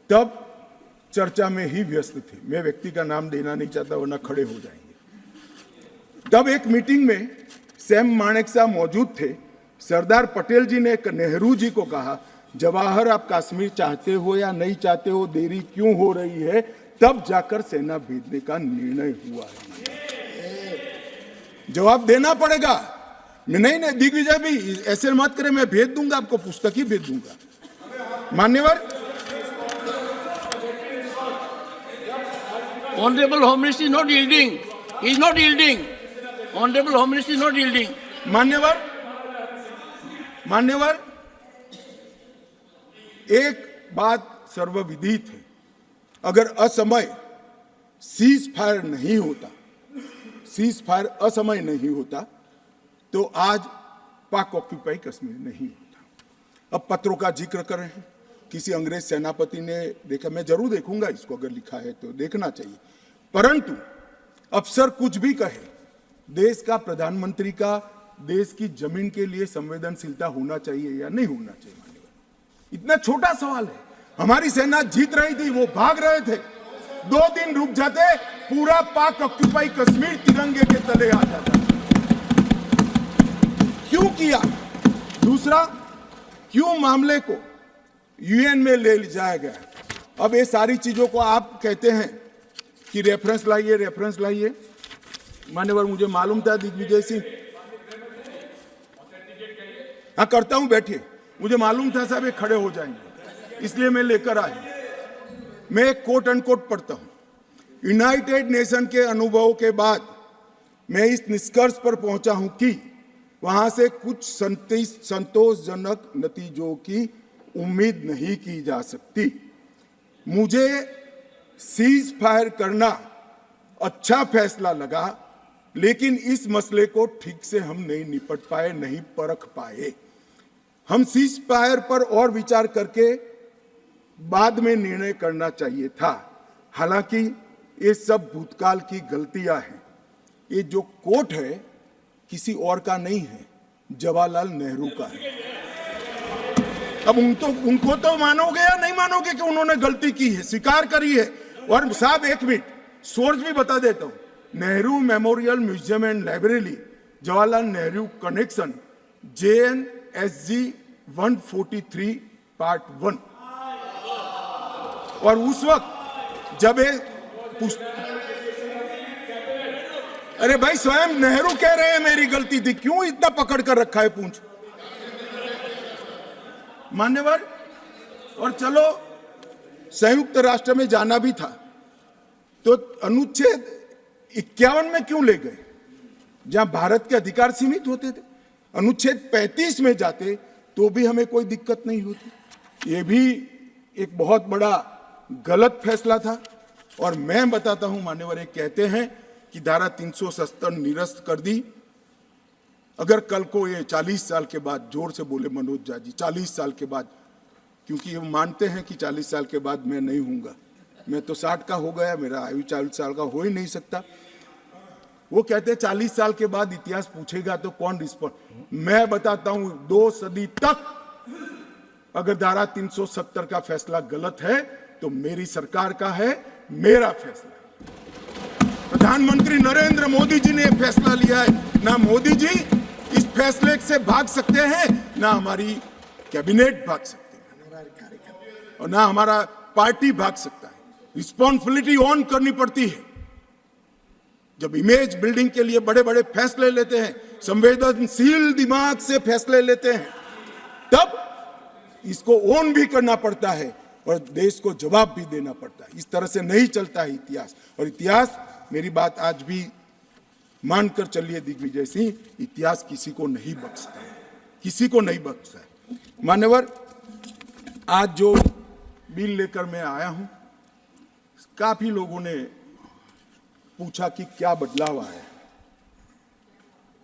तब चर्चा में ही व्यस्त थे। मैं व्यक्ति का नाम देना नहीं चाहता वरना खड़े हो जाएंगे। तब एक मीटिंग में सैम मानेकशॉ मौजूद थे। सरदार पटेल जी ने नेहरू जी को कहा, जवाहर आप कश्मीर चाहते हो या नहीं चाहते हो, देरी क्यों हो रही है? तब जाकर सेना भेजने का निर्णय हुआ है। जवाब देना पड़ेगा। नहीं दिग्विजय भी ऐसे मत करे, मैं भेज दूंगा आपको, पुस्तक ही भेज दूंगा। मान्यवर, Honorable Home Minister is not yielding. He is not yielding. Honorable Home Minister is not yielding. मान्यवर, एक बात सर्वविदित है, अगर असमय सीज फायर असमय नहीं होता तो आज पाक ऑक्यूपाई कश्मीर नहीं होता। अब पत्रों का जिक्र कर रहे हैं, किसी अंग्रेज सेनापति ने देखा, मैं जरूर देखूंगा इसको, अगर लिखा है तो देखना चाहिए। परंतु अफसर कुछ भी कहे, देश का प्रधानमंत्री का देश की जमीन के लिए संवेदनशीलता होना चाहिए या नहीं होना चाहिए? मान्यवर, इतना छोटा सवाल है। हमारी सेना जीत रही थी, वो भाग रहे थे, 2 दिन रुक जाते, पूरा पाक ऑक्यूपाई कश्मीर तिरंगे के तले आ जाता। क्यों किया? दूसरा, क्यों मामले को यूएन में ले जाया गया? अब ये सारी चीजों को आप कहते हैं कि रेफरेंस लाइए। मान्यवर, मुझे मालूम था दिग्विजय सिंह, हाँ करता हूं, बैठिए, मुझे मालूम था साहब ये खड़े हो जाएंगे, इसलिए मैं लेकर आया। मैं एक कोट अनकोट पढ़ता हूं। यूनाइटेड नेशन के अनुभव के बाद मैं इस निष्कर्ष पर पहुंचा हूं कि वहां से कुछ संतोषजनक नतीजों की उम्मीद नहीं की जा सकती। मुझे सीज फायर करना अच्छा फैसला लगा, लेकिन इस मसले को ठीक से हम नहीं निपट पाए, नहीं परख पाए। हम सीज फायर पर और विचार करके बाद में निर्णय करना चाहिए था। हालांकि ये सब भूतकाल की गलतियां हैं। ये जो कोट है किसी और का नहीं है, जवाहरलाल नेहरू का है। अब उनको तो मानोगे या नहीं मानोगे कि उन्होंने गलती की है, स्वीकार करी है। और साहब एक मिनट, सोर्स भी बता देता हूं, Nehru memorial museum and library, Jawaharlal Nehru connection, JNSG 143 part 1। और उस वक्त जब अरे भाई, स्वयं नेहरू कह रहे हैं मेरी गलती थी, क्यों इतना पकड़ कर रखा है पूंछ? मान्यवर, और चलो संयुक्त राष्ट्र में जाना भी था तो अनुच्छेद 51 में क्यों ले गए, जहां भारत के अधिकार सीमित होते थे? अनुच्छेद 35 में जाते तो भी हमें कोई दिक्कत नहीं होती। ये भी एक बहुत बड़ा गलत फैसला था। और मैं बताता हूं मान्यवर, एक कहते हैं कि धारा 370 निरस्त कर दी। अगर कल को ये 40 साल के बाद, जोर से बोले मनोज झा जी, 40 साल के बाद, क्योंकि वो मानते हैं कि 40 साल के बाद मैं नहीं हूंगा, मैं तो 60 का हो गया, मेरा आयु 40 साल का हो ही नहीं सकता। वो कहते हैं 40 साल के बाद इतिहास पूछेगा तो कौन रिस्पॉन्ड? मैं बताता हूं, 2 सदी तक अगर धारा 370 का फैसला गलत है तो मेरी सरकार का है, मेरा फैसला। प्रधानमंत्री नरेंद्र मोदी जी ने फैसला लिया है। ना मोदी जी इस फैसले से भाग सकते हैं, ना हमारी कैबिनेट भाग सकती है, और ना हमारा पार्टी भाग सकता है। रिस्पॉन्सिबिलिटी ऑन करनी पड़ती है। जब इमेज बिल्डिंग के लिए बड़े बड़े फैसले लेते हैं, संवेदनशील दिमाग से फैसले लेते हैं, तब इसको ऑन भी करना पड़ता है और देश को जवाब भी देना पड़ता है। इस तरह से नहीं चलता है इतिहास। और इतिहास, मेरी बात आज भी मानकर चलिए दिग्विजय सिंह, इतिहास किसी को नहीं बख्शता है, किसी को नहीं बख्शता है। मान्यवर, आज जो बिल लेकर मैं आया हूं, काफी लोगों ने पूछा कि क्या बदलाव आया है।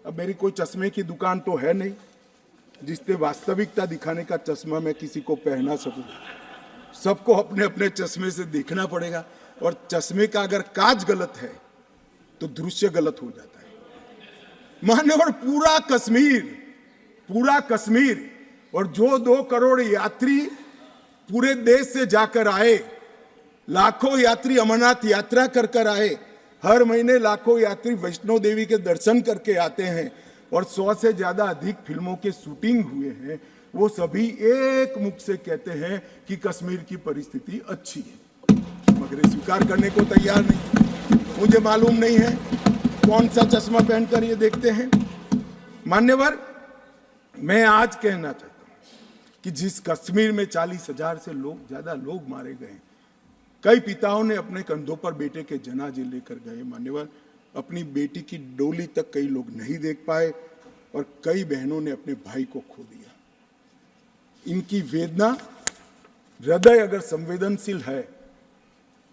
अब मेरी कोई चश्मे की दुकान तो है नहीं जिससे वास्तविकता दिखाने का चश्मा मैं किसी को पहना सकूं। सबको अपने अपने चश्मे से देखना पड़ेगा, और चश्मे का अगर कांच गलत है तो दृश्य गलत हो जाता है। मान्यवर, पूरा कश्मीर और जो 2 करोड़ यात्री पूरे देश से जाकर आए, लाखों यात्री अमरनाथ यात्रा कर आए, हर महीने लाखों यात्री वैष्णो देवी के दर्शन करके आते हैं, और 100 से ज्यादा अधिक फिल्मों के शूटिंग हुए हैं, वो सभी एक मुख से कहते हैं कि कश्मीर की परिस्थिति अच्छी है, मगर स्वीकार करने को तैयार नहीं। मुझे मालूम नहीं है कौन सा चश्मा पहनकर ये देखते हैं। मान्यवर, मैं आज कहना चाहता हूं कि जिस कश्मीर में 40,000 से ज्यादा लोग मारे गए, कई पिताओं ने अपने कंधों पर बेटे के जनाजे लेकर गए। मान्यवर, अपनी बेटी की डोली तक कई लोग नहीं देख पाए, और कई बहनों ने अपने भाई को खो दिया। इनकी वेदना, हृदय अगर संवेदनशील है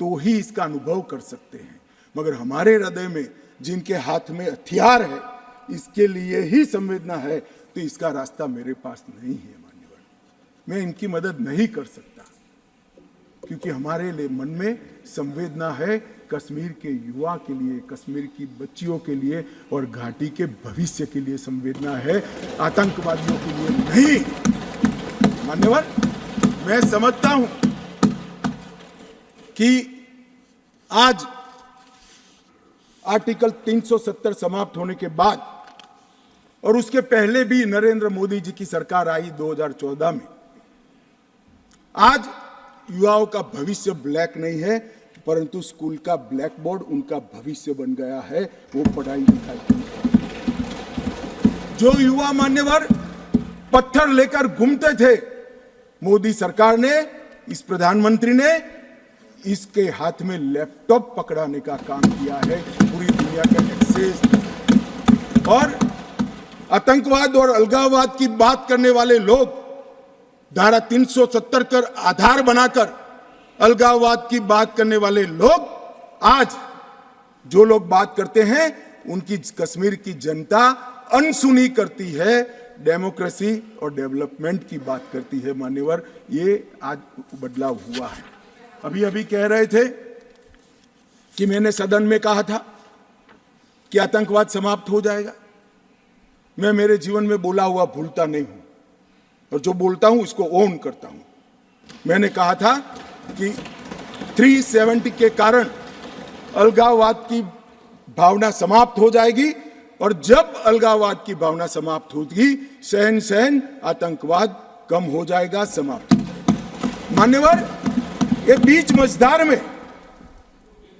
तो ही इसका अनुभव कर सकते हैं, मगर हमारे हृदय में जिनके हाथ में हथियार है, इसके लिए ही संवेदना है, तो इसका रास्ता मेरे पास नहीं है। मान्यवर, मैं इनकी मदद नहीं कर सकता, क्योंकि हमारे लिए मन में संवेदना है कश्मीर के युवा के लिए, कश्मीर की बच्चियों के लिए, और घाटी के भविष्य के लिए संवेदना है, आतंकवादियों के लिए नहीं। मान्यवर, मैं समझता हूं कि आज आर्टिकल 370 समाप्त होने के बाद, और उसके पहले भी नरेंद्र मोदी जी की सरकार आई 2014 में, आज युवाओं का भविष्य ब्लैक नहीं है, परंतु स्कूल का ब्लैक बोर्ड उनका भविष्य बन गया है, वो पढ़ाई लिखाई। जो युवा, मान्यवर, पत्थर लेकर घूमते थे, मोदी सरकार ने, इस प्रधानमंत्री ने इसके हाथ में लैपटॉप पकड़ाने का काम किया है। पूरी दुनिया का एक्सेस, और आतंकवाद और अलगाववाद की बात करने वाले लोग धारा 370 कर आधार बनाकर अलगाववाद की बात करने वाले लोग, आज जो लोग बात करते हैं उनकी कश्मीर की जनता अनसुनी करती है, डेमोक्रेसी और डेवलपमेंट की बात करती है। मान्यवर, ये आज बदलाव हुआ है। अभी कह रहे थे कि मैंने सदन में कहा था कि आतंकवाद समाप्त हो जाएगा। मैं मेरे जीवन में बोला हुआ भूलता नहीं हूं, और जो बोलता हूं उसको ओन करता हूं। मैंने कहा था कि 370 के कारण अलगाववाद की भावना समाप्त हो जाएगी, और जब अलगाववाद की भावना समाप्त होगी, सहन आतंकवाद कम हो जाएगा, समाप्त हो जाएगा। मान्यवर, ये बीच मझधार में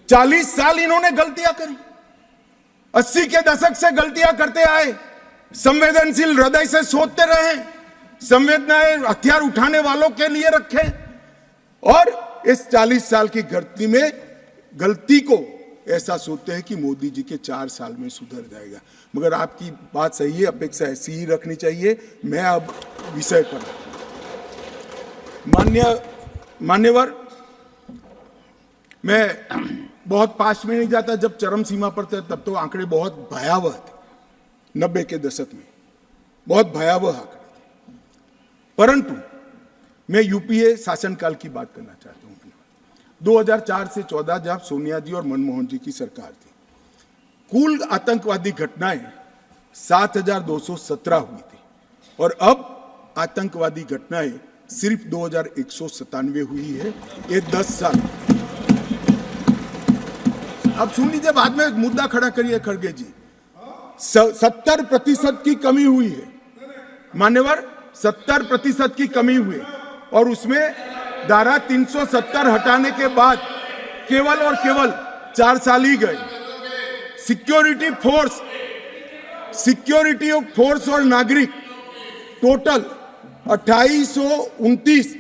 40 साल इन्होंने गलतियां करी, 80 के दशक से गलतियां करते आए, संवेदनशील हृदय से सोचते रहे, संवेदनाएं हथियार उठाने वालों के लिए रखे, और इस 40 साल की गलती को ऐसा सोचते हैं कि मोदी जी के 4 साल में सुधर जाएगा। मगर आपकी बात सही है, अपेक्षा ऐसी ही रखनी चाहिए। मैं अब विषय पर, मान्यवर, मैं बहुत पास में नहीं जाता। जब चरम सीमा पर थे तब तो आंकड़े बहुत भयावह थे, 90 के दशक में बहुत भयावह आंकड़े थे, परंतु मैं यूपीए शासनकाल की बात करना चाहता हूं। 2004 से 14 जब सोनिया जी और मनमोहन जी की सरकार थी, कुल आतंकवादी घटनाएं 7,217 हुई थी, और अब आतंकवादी घटनाएं सिर्फ 2,197 हुई है। ये 10 साल। अब सुन लीजिए, बाद में मुद्दा खड़ा करिए खड़गे जी। 70% की कमी हुई है मान्यवर, 70% की कमी हुई, और उसमें धारा 370 हटाने के बाद केवल और केवल 4 साल ही गए। सिक्योरिटी फोर्स और नागरिक टोटल 2829,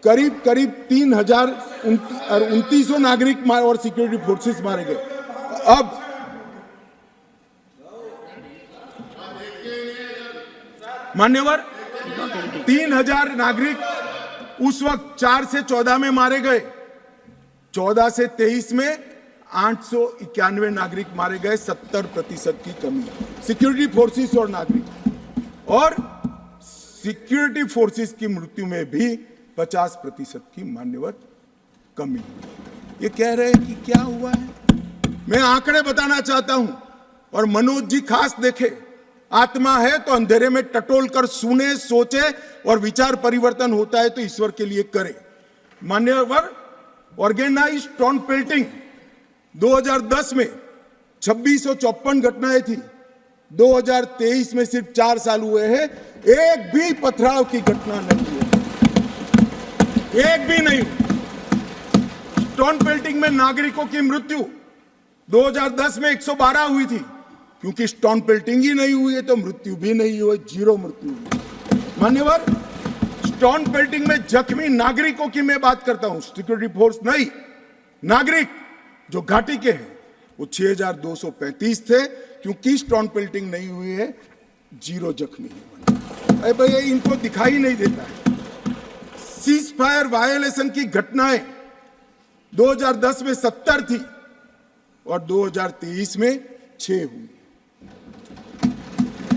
करीब 3,2900 नागरिक और सिक्योरिटी फोर्सेस मारे गए। अब मान्यवर 3,000 नागरिक उस वक्त 4 से 14 में मारे गए, 14 से 23 में 891 नागरिक मारे गए, 70% की कमी। सिक्योरिटी फोर्सेस और नागरिक, और सिक्योरिटी फोर्सेस की मृत्यु में भी 50% की मान्यवर कमी। ये कह रहे हैं कि क्या हुआ है। मैं आंकड़े बताना चाहता हूं, और मनोज जी खास देखे। आत्मा है तो अंधेरे में टटोल कर सुने, सोचे, और विचार परिवर्तन होता है तो ईश्वर के लिए करे। मान्यवर, ऑर्गेनाइज स्टोन पेल्टिंग 2010 में 2654 घटनाएं थी, 2023 में सिर्फ 4 साल हुए हैं, एक भी पथराव की घटना नहीं हुई, एक भी नहीं। स्टोन पेल्टिंग में नागरिकों की मृत्यु 2010 में 112 हुई थी, क्योंकि स्टोन पेल्टिंग ही नहीं हुई है तो मृत्यु भी नहीं हुई, 0 मृत्यु हुई। मान्यवर, स्टोन पेल्टिंग में जख्मी नागरिकों की मैं बात करता हूं, सिक्योरिटी फोर्स नहीं, नागरिक जो घाटी के हैं, वो 6235 थे, क्योंकि स्टोन पेल्टिंग नहीं हुई है, 0 जख्मी है। अरे भैया, इनको दिखाई नहीं देता है। सीज फायर वायोलेशन की घटनाएं 2010 में 70 थी और 2023 में 6 हुई।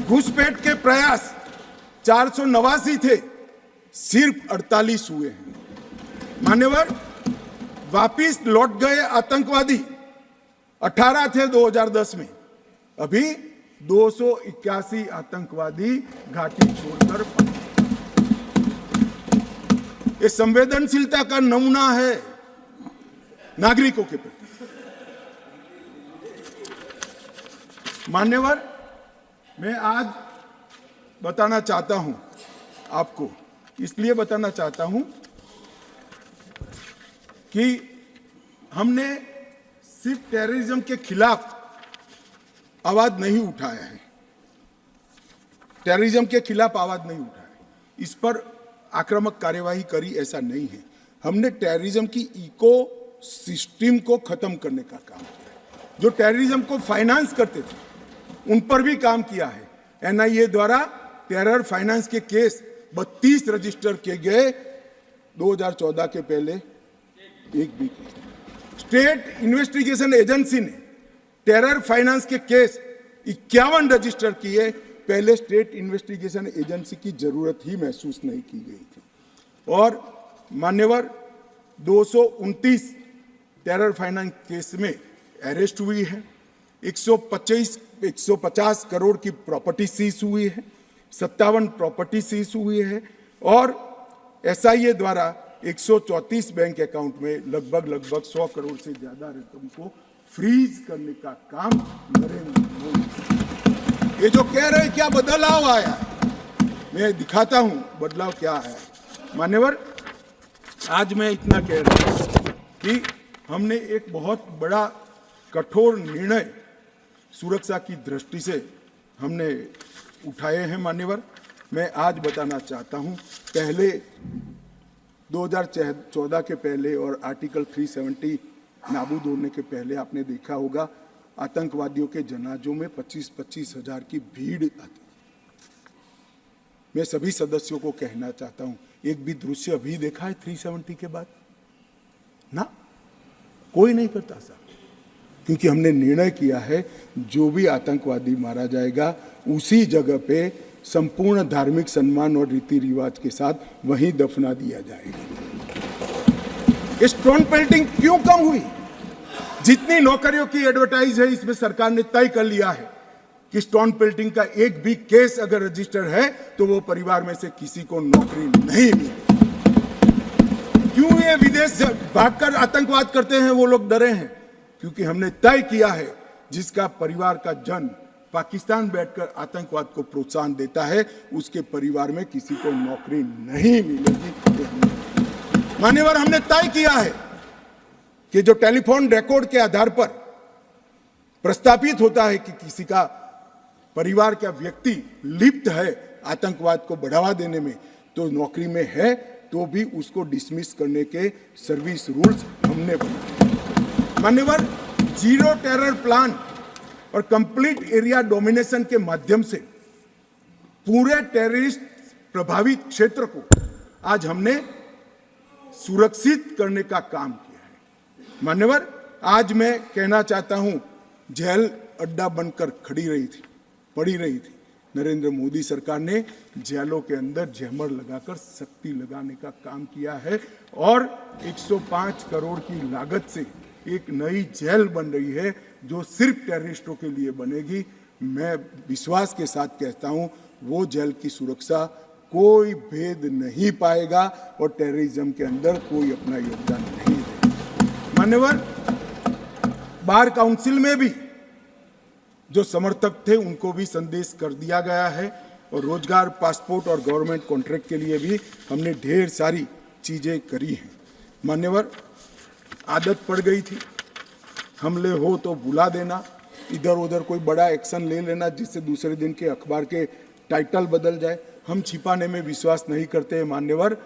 घुसपैठ के प्रयास 489 थे, सिर्फ 48 हुए हैं। मान्यवर, वापिस लौट गए आतंकवादी 18 थे 2010 में, अभी 281 आतंकवादी घाटी छोड़कर पहुंचे। ये संवेदनशीलता का नमूना है नागरिकों के प्रति। मान्यवर, मैं आज बताना चाहता हूं आपको, इसलिए बताना चाहता हूं कि हमने सिर्फ टेररिज्म के खिलाफ आवाज नहीं उठाया है, टेररिज्म के खिलाफ आवाज नहीं उठाया है, इस पर आक्रामक कार्यवाही करी, ऐसा नहीं है। हमने टेररिज्म की इको सिस्टम को खत्म करने का काम किया। जो टेररिज्म को फाइनेंस करते थे उन पर भी काम किया है। एनआईए द्वारा टेरर फाइनेंस के केस 32 रजिस्टर किए गए, 2014 के पहले एक भी केस। स्टेट इन्वेस्टिगेशन एजेंसी ने टेरर फाइनेंस के केस 51 रजिस्टर किए, पहले स्टेट इन्वेस्टिगेशन एजेंसी की जरूरत ही महसूस नहीं की गई थी। और मान्यवर, 229 टेरर फाइनेंस केस में अरेस्ट हुई है, 150 करोड़ की प्रॉपर्टी सीज हुई है, 57 प्रॉपर्टी सीज हुई है, और एसआईए द्वारा 134 बैंक अकाउंट में लगभग 100 करोड़ से ज्यादा रकम को फ्रीज करने का काम नरेंद्र मोदी। ये जो कह रहे हैं क्या बदलाव आया, मैं दिखाता हूं बदलाव क्या है। मान्यवर, आज मैं इतना कह रहा हूं कि हमने एक बहुत बड़ा कठोर निर्णय सुरक्षा की दृष्टि से हमने उठाए हैं। मान्यवर, मैं आज बताना चाहता हूं, पहले 2014 के पहले और आर्टिकल 370 नाबूद होने के पहले आपने देखा होगा, आतंकवादियों के जनाजों में 25-25 हजार की भीड़ आती। मैं सभी सदस्यों को कहना चाहता हूं, एक भी दृश्य अभी देखा है 370 के बाद? ना, कोई नहीं करता साहब, क्योंकि हमने निर्णय किया है जो भी आतंकवादी मारा जाएगा उसी जगह पे संपूर्ण धार्मिक सम्मान और रीति रिवाज के साथ वहीं दफना दिया जाएगा। स्टोन पेल्टिंग क्यों कम हुई? जितनी नौकरियों की एडवर्टाइज है, इसमें सरकार ने तय कर लिया है कि स्टोन पेल्टिंग का एक भी केस अगर रजिस्टर है तो वो परिवार में से किसी को नौकरी नहीं मिली। क्यों ये विदेश भागकर आतंकवाद करते हैं वो लोग डरे हैं? क्योंकि हमने तय किया है जिसका परिवार का जन पाकिस्तान बैठकर आतंकवाद को प्रोत्साहन देता है, उसके परिवार में किसी को नौकरी नहीं मिलेगी। मान्यवर, हमने तय किया है कि जो टेलीफोन रिकॉर्ड के आधार पर प्रस्तापित होता है कि किसी का परिवार का व्यक्ति लिप्त है आतंकवाद को बढ़ावा देने में, तो नौकरी में है तो भी उसको डिसमिस करने के सर्विस रूल्स हमने बनाए। मान्यवर, जीरो टेरर प्लान और कंप्लीट एरिया डोमिनेशन के माध्यम से पूरे टेररिस्ट प्रभावित क्षेत्र को आज हमने सुरक्षित करने का काम किया है। मान्यवर, आज मैं कहना चाहता हूं, जेल अड्डा बनकर पड़ी रही थी। नरेंद्र मोदी सरकार ने जेलों के अंदर जैमर लगाकर सख्ती लगाने का काम किया है और 105 करोड़ की लागत से एक नई जेल बन रही है जो सिर्फ टेररिस्टों के लिए बनेगी। मैं विश्वास के साथ कहता हूं, वो जेल की सुरक्षा कोई भेद नहीं पाएगा और टेररिज्म के अंदर कोई अपना योगदान नहीं देगा। मान्यवर, बार काउंसिल में भी जो समर्थक थे उनको भी संदेश कर दिया गया है और रोजगार, पासपोर्ट और गवर्नमेंट कॉन्ट्रैक्ट के लिए भी हमने ढेर सारी चीजें करी हैं। मान्यवर, आदत पड़ गई थी, हमले हो तो बुला देना, इधर उधर कोई बड़ा एक्शन ले लेना जिससे दूसरे दिन के अखबार के टाइटल बदल जाए। हम छिपाने में विश्वास नहीं करते हैं मान्यवर।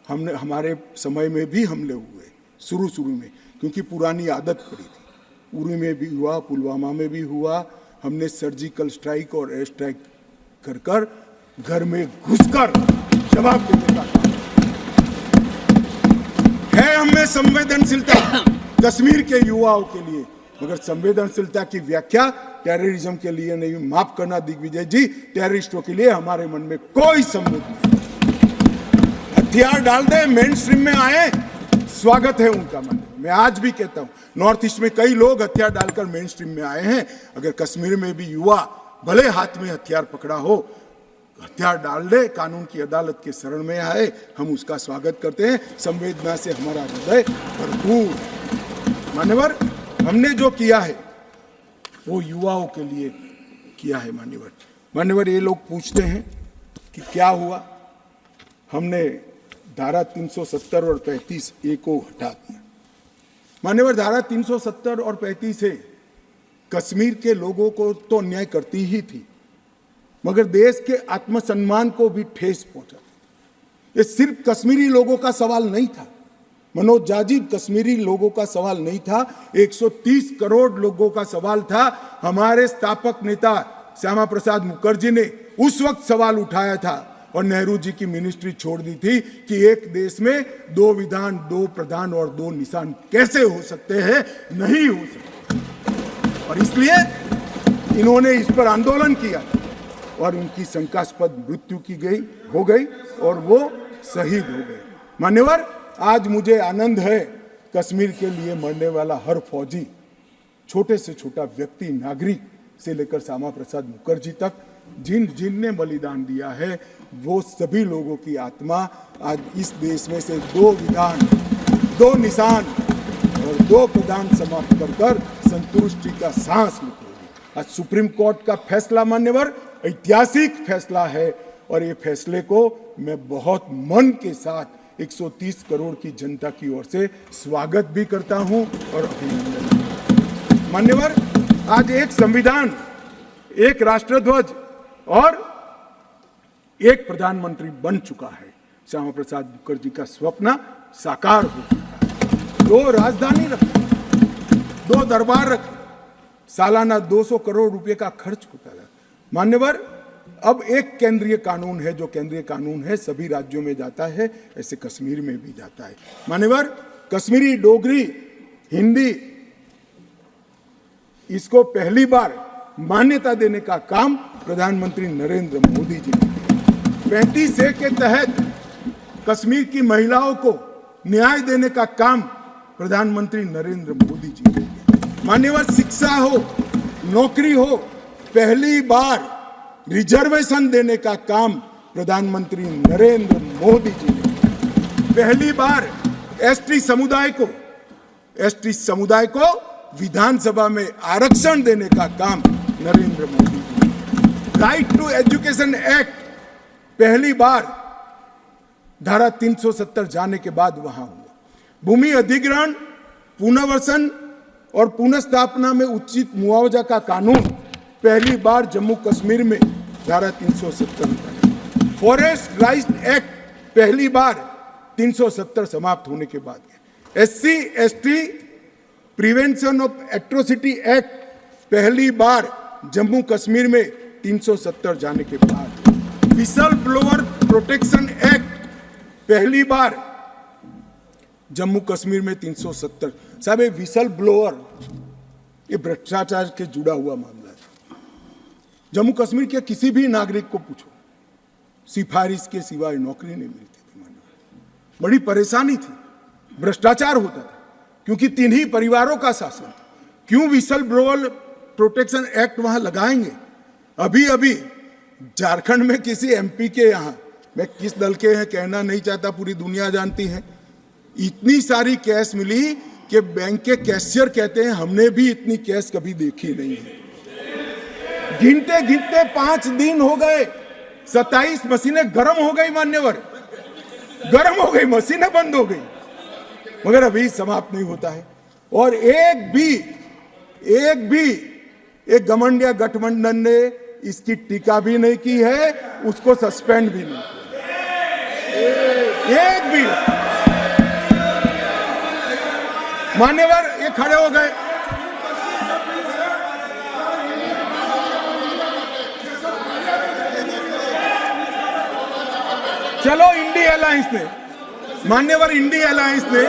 हमारे समय में भी हमले हुए शुरू में, क्योंकि पुरानी आदत पड़ी थी। उरी में भी हुआ, पुलवामा में भी हुआ। हमने सर्जिकल स्ट्राइक और एयर स्ट्राइक कर घर में घुसकर जवाब देने का काम है। हमें संवेदनशीलता कश्मीर के युवाओं के लिए, मगर संवेदनशीलता की व्याख्या टेररिज्म के लिए नहीं। माफ करना दिग्विजय जी, टेररिस्टों के लिए हमारे मन में कोई संवेदना नहीं। हथियार डाल दे, मेन स्ट्रीम में आए, स्वागत है उनका। मन मैं आज भी कहता हूं, नॉर्थ ईस्ट में कई लोग हथियार डालकर मेन स्ट्रीम में आए हैं। अगर कश्मीर में भी युवा भले हाथ में हथियार पकड़ा हो, हथियार डाल दे, कानून की अदालत के शरण में आए, हम उसका स्वागत करते हैं। संवेदना से हमारा हृदय भरपूर। मान्यवर, हमने जो किया है वो युवाओं के लिए किया है। मान्यवर, ये लोग पूछते हैं कि क्या हुआ। हमने धारा 370 और 35A को हटा दिया। मान्यवर, धारा 370 और 35 से कश्मीर के लोगों को तो अन्याय करती ही थी, मगर देश के आत्मसम्मान को भी ठेस पहुंचा। ये सिर्फ कश्मीरी लोगों का सवाल नहीं था, मनोज जाजिब, कश्मीरी लोगों का सवाल नहीं था, 130 करोड़ लोगों का सवाल था। हमारे स्थापक नेता श्यामा प्रसाद मुखर्जी ने उस वक्त सवाल उठाया था और नेहरू जी की मिनिस्ट्री छोड़ दी थी कि एक देश में 2 विधान, 2 प्रधान और 2 निशान कैसे हो सकते हैं? नहीं हो सकते। और इसलिए इन्होंने इस पर आंदोलन किया और उनकी शंकास्पद मृत्यु हो गई और वो शहीद हो गए। मान्यवर, आज मुझे आनंद है, कश्मीर के लिए मरने वाला हर फौजी, छोटे से छोटा व्यक्ति, नागरिक से लेकर श्यामा प्रसाद मुखर्जी तक, जिन ने बलिदान दिया है, वो सभी लोगों की आत्मा आज इस देश में से 2 विधान, 2 निशान और 2 प्रधान समाप्त कर संतुष्टि का सांस लेगी। आज सुप्रीम कोर्ट का फैसला मान्यवर ऐतिहासिक फैसला है और ये फैसले को मैं बहुत मन के साथ 130 करोड़ की जनता की ओर से स्वागत भी करता हूं और अभिनंदन। मान्यवर, आज एक संविधान, एक राष्ट्रध्वज और एक प्रधानमंत्री बन चुका है। श्यामा प्रसाद मुखर्जी का स्वप्न साकार हो चुका है। 2 राजधानी रखी, 2 दरबार रखे, सालाना 200 करोड़ रुपए का खर्च होता है। मान्यवर, अब एक केंद्रीय कानून है, जो केंद्रीय कानून है सभी राज्यों में जाता है, ऐसे कश्मीर में भी जाता है। मान्यवर, कश्मीरी, डोगरी, हिंदी, इसको पहली बार मान्यता देने का काम प्रधानमंत्री नरेंद्र मोदी जी ने किया। 35A के तहत कश्मीर की महिलाओं को न्याय देने का काम प्रधानमंत्री नरेंद्र मोदी जी ने किया। मान्यवर, शिक्षा हो, नौकरी हो, पहली बार रिजर्वेशन देने का काम प्रधानमंत्री नरेंद्र मोदी जी ने किया। पहली बार एसटी समुदाय को विधानसभा में आरक्षण देने का काम नरेंद्र मोदी जी ने। राइट टू एजुकेशन एक्ट पहली बार धारा 370 जाने के बाद वहां हुआ। भूमि अधिग्रहण, पुनर्वसन और पुनर्स्थापना में उचित मुआवजा का कानून पहली बार जम्मू कश्मीर में धारा 370 में। फॉरेस्ट राइट्स एक्ट पहली बार 370 समाप्त होने के बाद। SC/ST prevention of atrocity act पहली बार जम्मू कश्मीर में 370 जाने के बाद। विसल ब्लोअर प्रोटेक्शन एक्ट पहली बार जम्मू कश्मीर में 370। साहब ये विसल ब्लोअर, ये भ्रष्टाचार के जुड़ा हुआ मामला है। जम्मू कश्मीर के किसी भी नागरिक को पूछो, सिफारिश के सिवाय नौकरी नहीं मिलती थी। माननीय, बड़ी परेशानी थी, भ्रष्टाचार होता था, क्योंकि 3 ही परिवारों का शासन था। क्यों विसल ब्लोअर प्रोटेक्शन एक्ट वहां लगाएंगे? अभी अभी झारखंड में किसी एमपी के यहां, मैं किस दल के हैं कहना नहीं चाहता, पूरी दुनिया जानती है, इतनी सारी कैश मिली कि बैंक के कैशियर कहते हैं हमने भी इतनी कैश कभी देखी नहीं है। गिनते गिनते 5 दिन हो गए, 27 मशीनें गर्म हो गई। मान्यवर, गर्म हो गई, मशीनें बंद हो गई, मगर अभी समाप्त नहीं होता है। और एक भी एक घमंडिया गठबंधन ने इसकी टीका भी नहीं की है, उसको सस्पेंड भी नहीं किया, एक भी। मान्यवर, ये खड़े हो गए, चलो इंडिया अलायंस ने, मान्यवर इंडिया अलायंस ने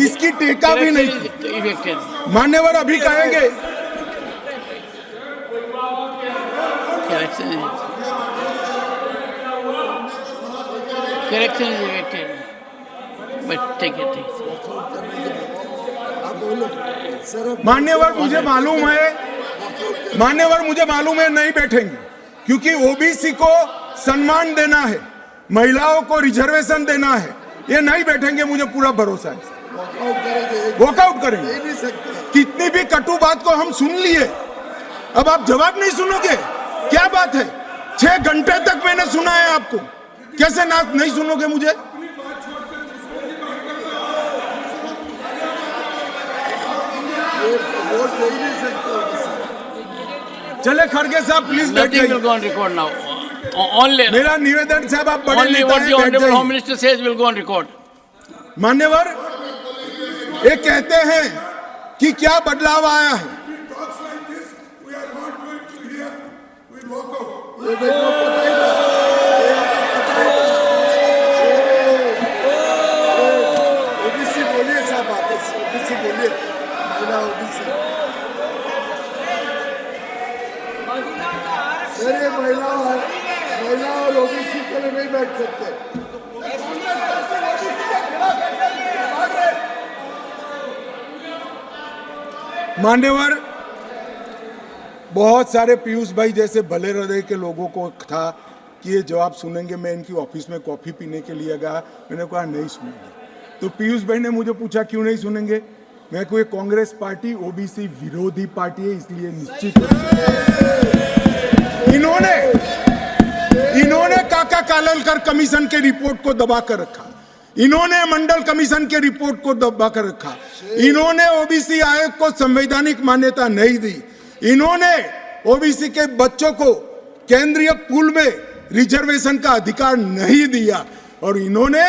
इसकी टीका भी नहीं की। मान्यवर अभी कहेंगे Correction is elected. But take it. मान्यवर मुझे मालूम है नहीं बैठेंगे, क्योंकि ओबीसी को सम्मान देना है, महिलाओं को रिजर्वेशन देना है, ये नहीं बैठेंगे, मुझे पूरा भरोसा है। वॉकआउट करेंगे। कितनी भी कटु बात को हम सुन लिए, अब आप जवाब नहीं सुनोगे, क्या बात है? 6 घंटे तक मैंने सुना है आपको, कैसे ना नहीं सुनोगे मुझे? चले खड़गे साहब प्लीज बैठ जाइए। Nothing will go on record now. Only मेरा निवेदन साहब, आप बड़े नेता what हैं, the बैठ Honorable जाइए। Home Minister says will go on record. मान्यवर, ये कहते हैं कि क्या बदलाव आया है? ओबीसी बोलिए साहब, ओबीसी बोलिए, महिला ओबीसी, अरे महिला और ओबीसी के लिए नहीं बैठ सकते। मान्यवर, बहुत सारे पीयूष भाई जैसे भले हृदय के लोगों को था कि ये जवाब सुनेंगे, मैं इनकी ऑफिस में कॉफी पीने के लिए गया, मैंने कहा नहीं सुनेंगे। तो पीयूष भाई ने मुझे पूछा क्यों नहीं सुनेंगे, मैं कोई कांग्रेस पार्टी ओबीसी विरोधी पार्टी है, इसलिए निश्चित इन्होंने काका काललकर कमीशन के रिपोर्ट को दबा कर रखा, इन्होंने मंडल कमीशन के रिपोर्ट को दबा कर रखा, इन्होंने ओबीसी आयोग को संवैधानिक मान्यता नहीं दी, इन्होंने ओबीसी के बच्चों को केंद्रीय पूल में रिजर्वेशन का अधिकार नहीं दिया, और इन्होंने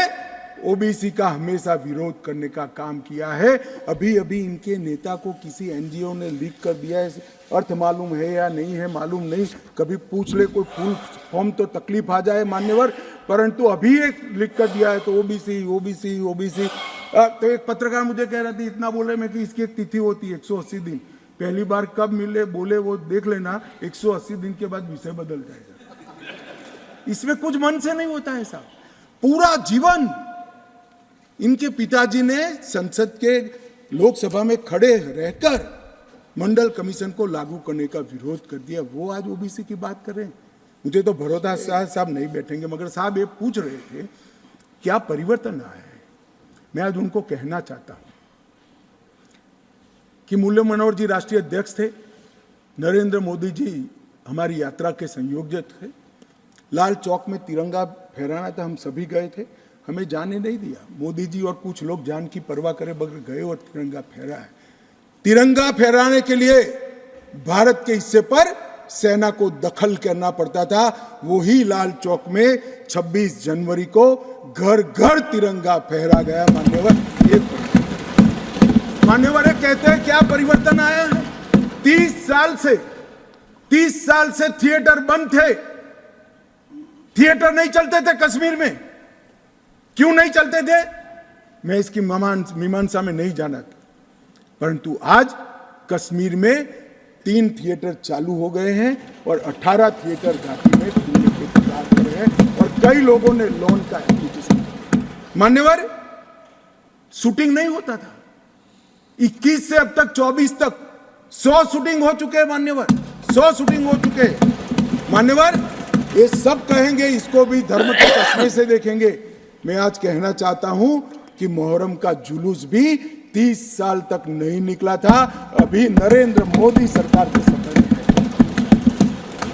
ओबीसी का हमेशा विरोध करने का काम किया है। अभी अभी इनके नेता को किसी एनजीओ ने लीक कर दिया है, अर्थ मालूम है या नहीं है मालूम नहीं, कभी पूछ ले कोई फुल फॉर्म तो तकलीफ आ जाए मान्यवर, परंतु अभी एक लीक कर दिया है तो ओबीसी ओबीसी ओबीसी। तो एक पत्रकार मुझे कह रहा था, इतना बोले मैं कि इसकी एक तिथि होती है 180 दिन, पहली बार कब मिले बोले वो देख लेना, 180 दिन के बाद विषय बदल जाएगा। इसमें कुछ मन से नहीं होता है साहब। पूरा जीवन इनके पिताजी ने संसद के लोकसभा में खड़े रहकर मंडल कमीशन को लागू करने का विरोध कर दिया, वो आज ओबीसी की बात कर रहे हैं। मुझे तो भरोसा साहब नहीं बैठेंगे, मगर साहब ये पूछ रहे थे क्या परिवर्तन आया है। मैं आज उनको कहना चाहता हूं कि मुरली मनोहर जी राष्ट्रीय अध्यक्ष थे, नरेंद्र मोदी जी हमारी यात्रा के संयोजक थे, लाल चौक में तिरंगा फहराना था, हम सभी गए थे, हमें जाने नहीं दिया। मोदी जी और कुछ लोग जान की परवाह करे बगैर गए और तिरंगा फहरा है। तिरंगा फहराने के लिए भारत के हिस्से पर सेना को दखल करना पड़ता था, वही लाल चौक में 26 जनवरी को घर घर तिरंगा फहरा गया। मान्यवर कहते हैं क्या परिवर्तन आया है। 30 साल से थिएटर बंद थे, थिएटर नहीं चलते थे कश्मीर में। क्यों नहीं चलते थे? मैं इसकी मीमांसा में नहीं जाना, परंतु आज कश्मीर में 3 थिएटर चालू हो गए हैं और 18 थिएटर घाटी में खुलने के इंतजार कर रहे हैं और कई लोगों ने लोन का एप्लीकेशन किया। मान्यवर, शूटिंग नहीं होता था, 21 से अब तक 24 तक 100 शूटिंग हो चुके हैं मान्यवर, 100 शूटिंग हो चुके हैं मान्यवर। ये सब कहेंगे, इसको भी धर्म के चश्मे से देखेंगे। मैं आज कहना चाहता हूं कि मुहर्रम का जुलूस भी 30 साल तक नहीं निकला था, अभी नरेंद्र मोदी सरकार के समय में।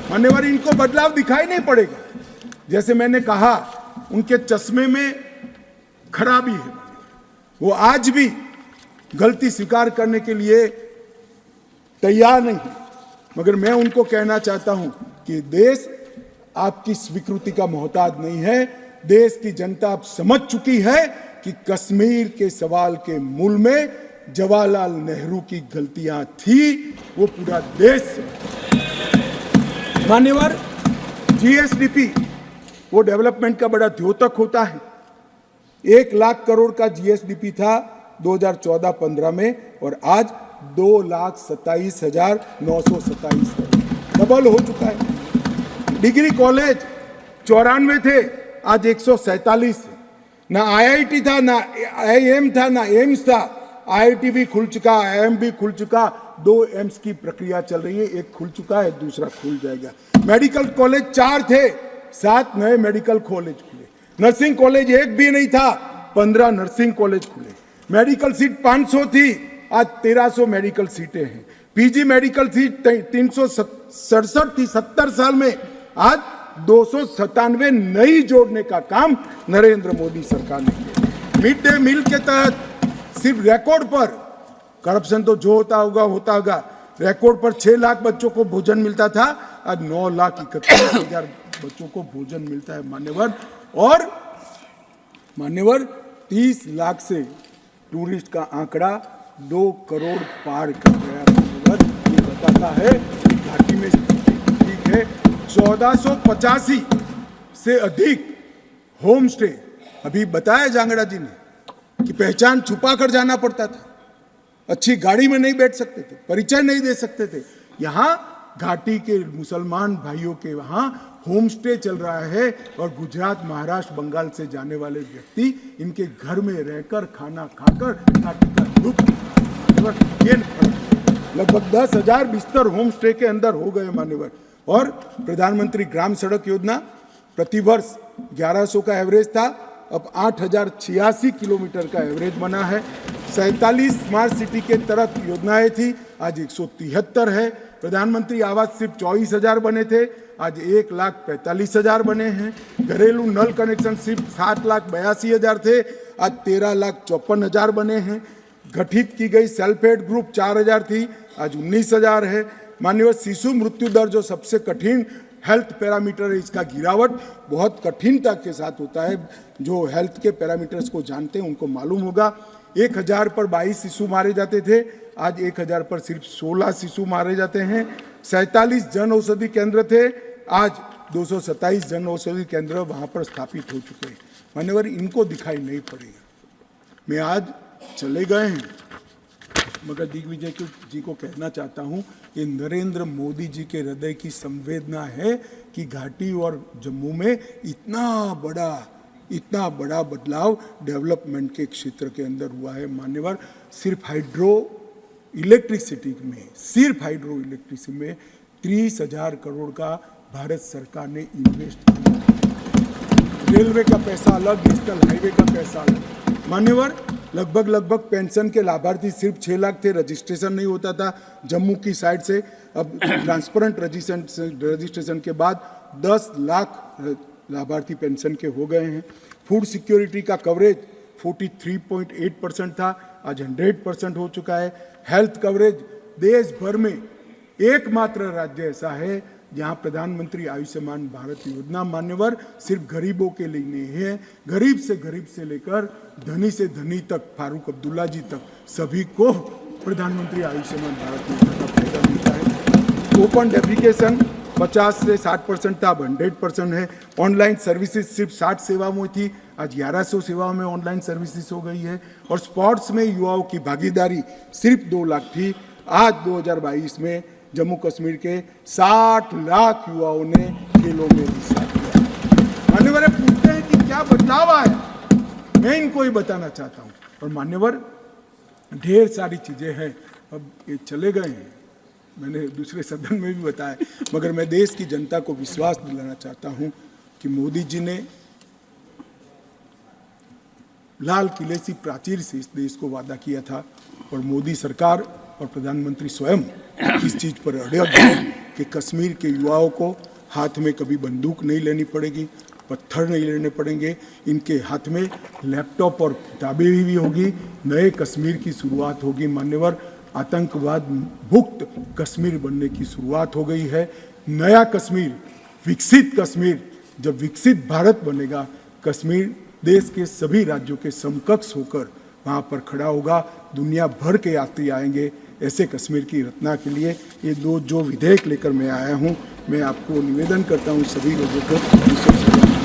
मान्यवर, इनको बदलाव दिखाई नहीं पड़ेगा। जैसे मैंने कहा, उनके चश्मे में खराबी है, वो आज भी गलती स्वीकार करने के लिए तैयार नहीं है। मगर मैं उनको कहना चाहता हूं कि देश आपकी स्वीकृति का मोहताज नहीं है। देश की जनता अब समझ चुकी है कि कश्मीर के सवाल के मूल में जवाहरलाल नेहरू की गलतियां थी, वो पूरा देश। मान्यवर, जीएसडीपी वो डेवलपमेंट का बड़ा द्योतक होता है। 1 लाख करोड़ का जीएसडीपी था 2014-15 में और आज 2,27,927 करोड़, डबल हो चुका है। डिग्री कॉलेज 94 थे, आज 147 है। ना आईआईटी था, ना आईएम था, ना एम्स था। आईआईटी भी खुल चुका, आईएम भी खुल चुका, 2 एम्स की प्रक्रिया चल रही है, एक खुल चुका है, दूसरा खुल जाएगा। मेडिकल कॉलेज 4 थे, 7 नए मेडिकल कॉलेज खुले। नर्सिंग कॉलेज 1 भी नहीं था, 15 नर्सिंग कॉलेज खुले। मेडिकल सीट 500 थी, आज 1300 मेडिकल सीटें हैं। पीजी मेडिकल सीट 367 थी 70 साल में, आज 297 नई जोड़ने का काम नरेंद्र मोदी सरकार ने किया। मिड डे मील के तहत सिर्फ रिकॉर्ड पर, करप्शन तो जो होता होगा, रिकॉर्ड पर 6 लाख बच्चों को भोजन मिलता था, आज 9,31,000 बच्चों को भोजन मिलता है मान्यवर। और मान्यवर, 30 लाख से टूरिस्ट का आंकड़ा 2 करोड़ पार कर गया मान्यवर। ये बताता है कि घाटी में ठीक है। 1485 से अधिक होम स्टे, अभी बताया जांगड़ा जी ने कि पहचान छुपा कर जाना पड़ता था, अच्छी गाड़ी में नहीं बैठ सकते थे, परिचय नहीं दे सकते थे। यहाँ घाटी के मुसलमान भाइयों के वहाँ होम स्टे चल रहा है और गुजरात, महाराष्ट्र, बंगाल से जाने वाले व्यक्ति इनके घर में रहकर खाना खाकर घाटी का लुत्फ लगभग 10,000 बिस्तर होम स्टे के अंदर हो गए मान्यवर। और प्रधानमंत्री ग्राम सड़क योजना प्रतिवर्ष 1100 का एवरेज था, अब 8,086 किलोमीटर का एवरेज बना है। 47 स्मार्ट सिटी के तहत योजनाएं थी, आज 173 है। प्रधानमंत्री आवास सिर्फ 24,000 बने थे, आज 1,45,000 बने हैं। घरेलू नल कनेक्शन सिर्फ 7,82,000 थे, आज 13,54,000 बने हैं। गठित की गई सेल्फ हेल्प ग्रुप 4,000 थी, आज 19,000 है। माननीय शिशु मृत्यु दर जो सबसे कठिन हेल्थ पैरामीटर है, इसका गिरावट बहुत कठिनता के साथ होता है। जो हेल्थ के पैरामीटर्स को जानते हैं उनको मालूम होगा। 1,000 पर 22 शिशु मारे जाते थे, आज 1,000 पर सिर्फ 16 शिशु मारे जाते हैं। 47 जन औषधि केंद्र थे, आज 227 जन औषधि केंद्र वहाँ पर स्थापित हो चुके हैं। मान्यवर, इनको दिखाई नहीं पड़ेगा। मैं आज चले गए हैं, मगर दिग्विजय जी को कहना चाहता हूं कि नरेंद्र मोदी जी के हृदय की संवेदना है कि घाटी और जम्मू में इतना बड़ा बदलाव डेवलपमेंट के क्षेत्र के अंदर हुआ है। मान्यवर, सिर्फ हाइड्रो इलेक्ट्रिसिटी में 30,000 करोड़ का भारत सरकार ने इन्वेस्ट किया। रेलवे का पैसा अलग, नेशनल हाईवे का पैसा अलग। मान्यवर, लगभग पेंशन के लाभार्थी सिर्फ 6 लाख थे, रजिस्ट्रेशन नहीं होता था जम्मू की साइड से। अब ट्रांसपेरेंट रजिस्ट्रेशन के बाद 10 लाख लाभार्थी पेंशन के हो गए हैं। फूड सिक्योरिटी का कवरेज 43.8% था, आज 100% हो चुका है। हेल्थ कवरेज देश भर में एकमात्र राज्य ऐसा है जहां प्रधानमंत्री आयुष्मान भारत योजना मान्यवर सिर्फ गरीबों के लिए नहीं है, गरीब से लेकर धनी से धनी तक, फारूक अब्दुल्ला जी तक, सभी को प्रधानमंत्री आयुष्मान भारत योजना का फायदा मिलता है। ओपन डेफिकेशन 50 से 60% था, अब 100% है। ऑनलाइन सर्विसेज सिर्फ 60 सेवाओं में थी, आज 1100 सेवाओं में ऑनलाइन सर्विसेज हो गई है। और स्पोर्ट्स में युवाओं की भागीदारी सिर्फ 2 लाख थी, आज 2022 में जम्मू कश्मीर के 60 लाख युवाओं ने खेलों में हिस्सा लिया। मान्यवर पूछते हैं कि क्या बदलाव आया, मैं इनको ही बताना चाहता हूँ। और मान्यवर ढेर सारी चीजें हैं, अब ये चले गए हैं, मैंने दूसरे सदन में भी बताया, मगर मैं देश की जनता को विश्वास दिलाना चाहता हूं कि मोदी जी ने लाल किले सी प्राचीर से इस देश को वादा किया था, और मोदी सरकार और प्रधानमंत्री स्वयं इस चीज पर अड़ग है कि कश्मीर के युवाओं को हाथ में कभी बंदूक नहीं लेनी पड़ेगी, पत्थर नहीं लेने पड़ेंगे, इनके हाथ में लैपटॉप और किताबें भी होगी, नए कश्मीर की शुरुआत होगी। मान्यवर आतंकवाद मुक्त कश्मीर बनने की शुरुआत हो गई है। नया कश्मीर, विकसित कश्मीर, जब विकसित भारत बनेगा, कश्मीर देश के सभी राज्यों के समकक्ष होकर वहाँ पर खड़ा होगा। दुनिया भर के यात्री आएंगे ऐसे कश्मीर की रचना के लिए। ये जो विधेयक लेकर मैं आया हूँ, मैं आपको निवेदन करता हूँ सभी लोगों को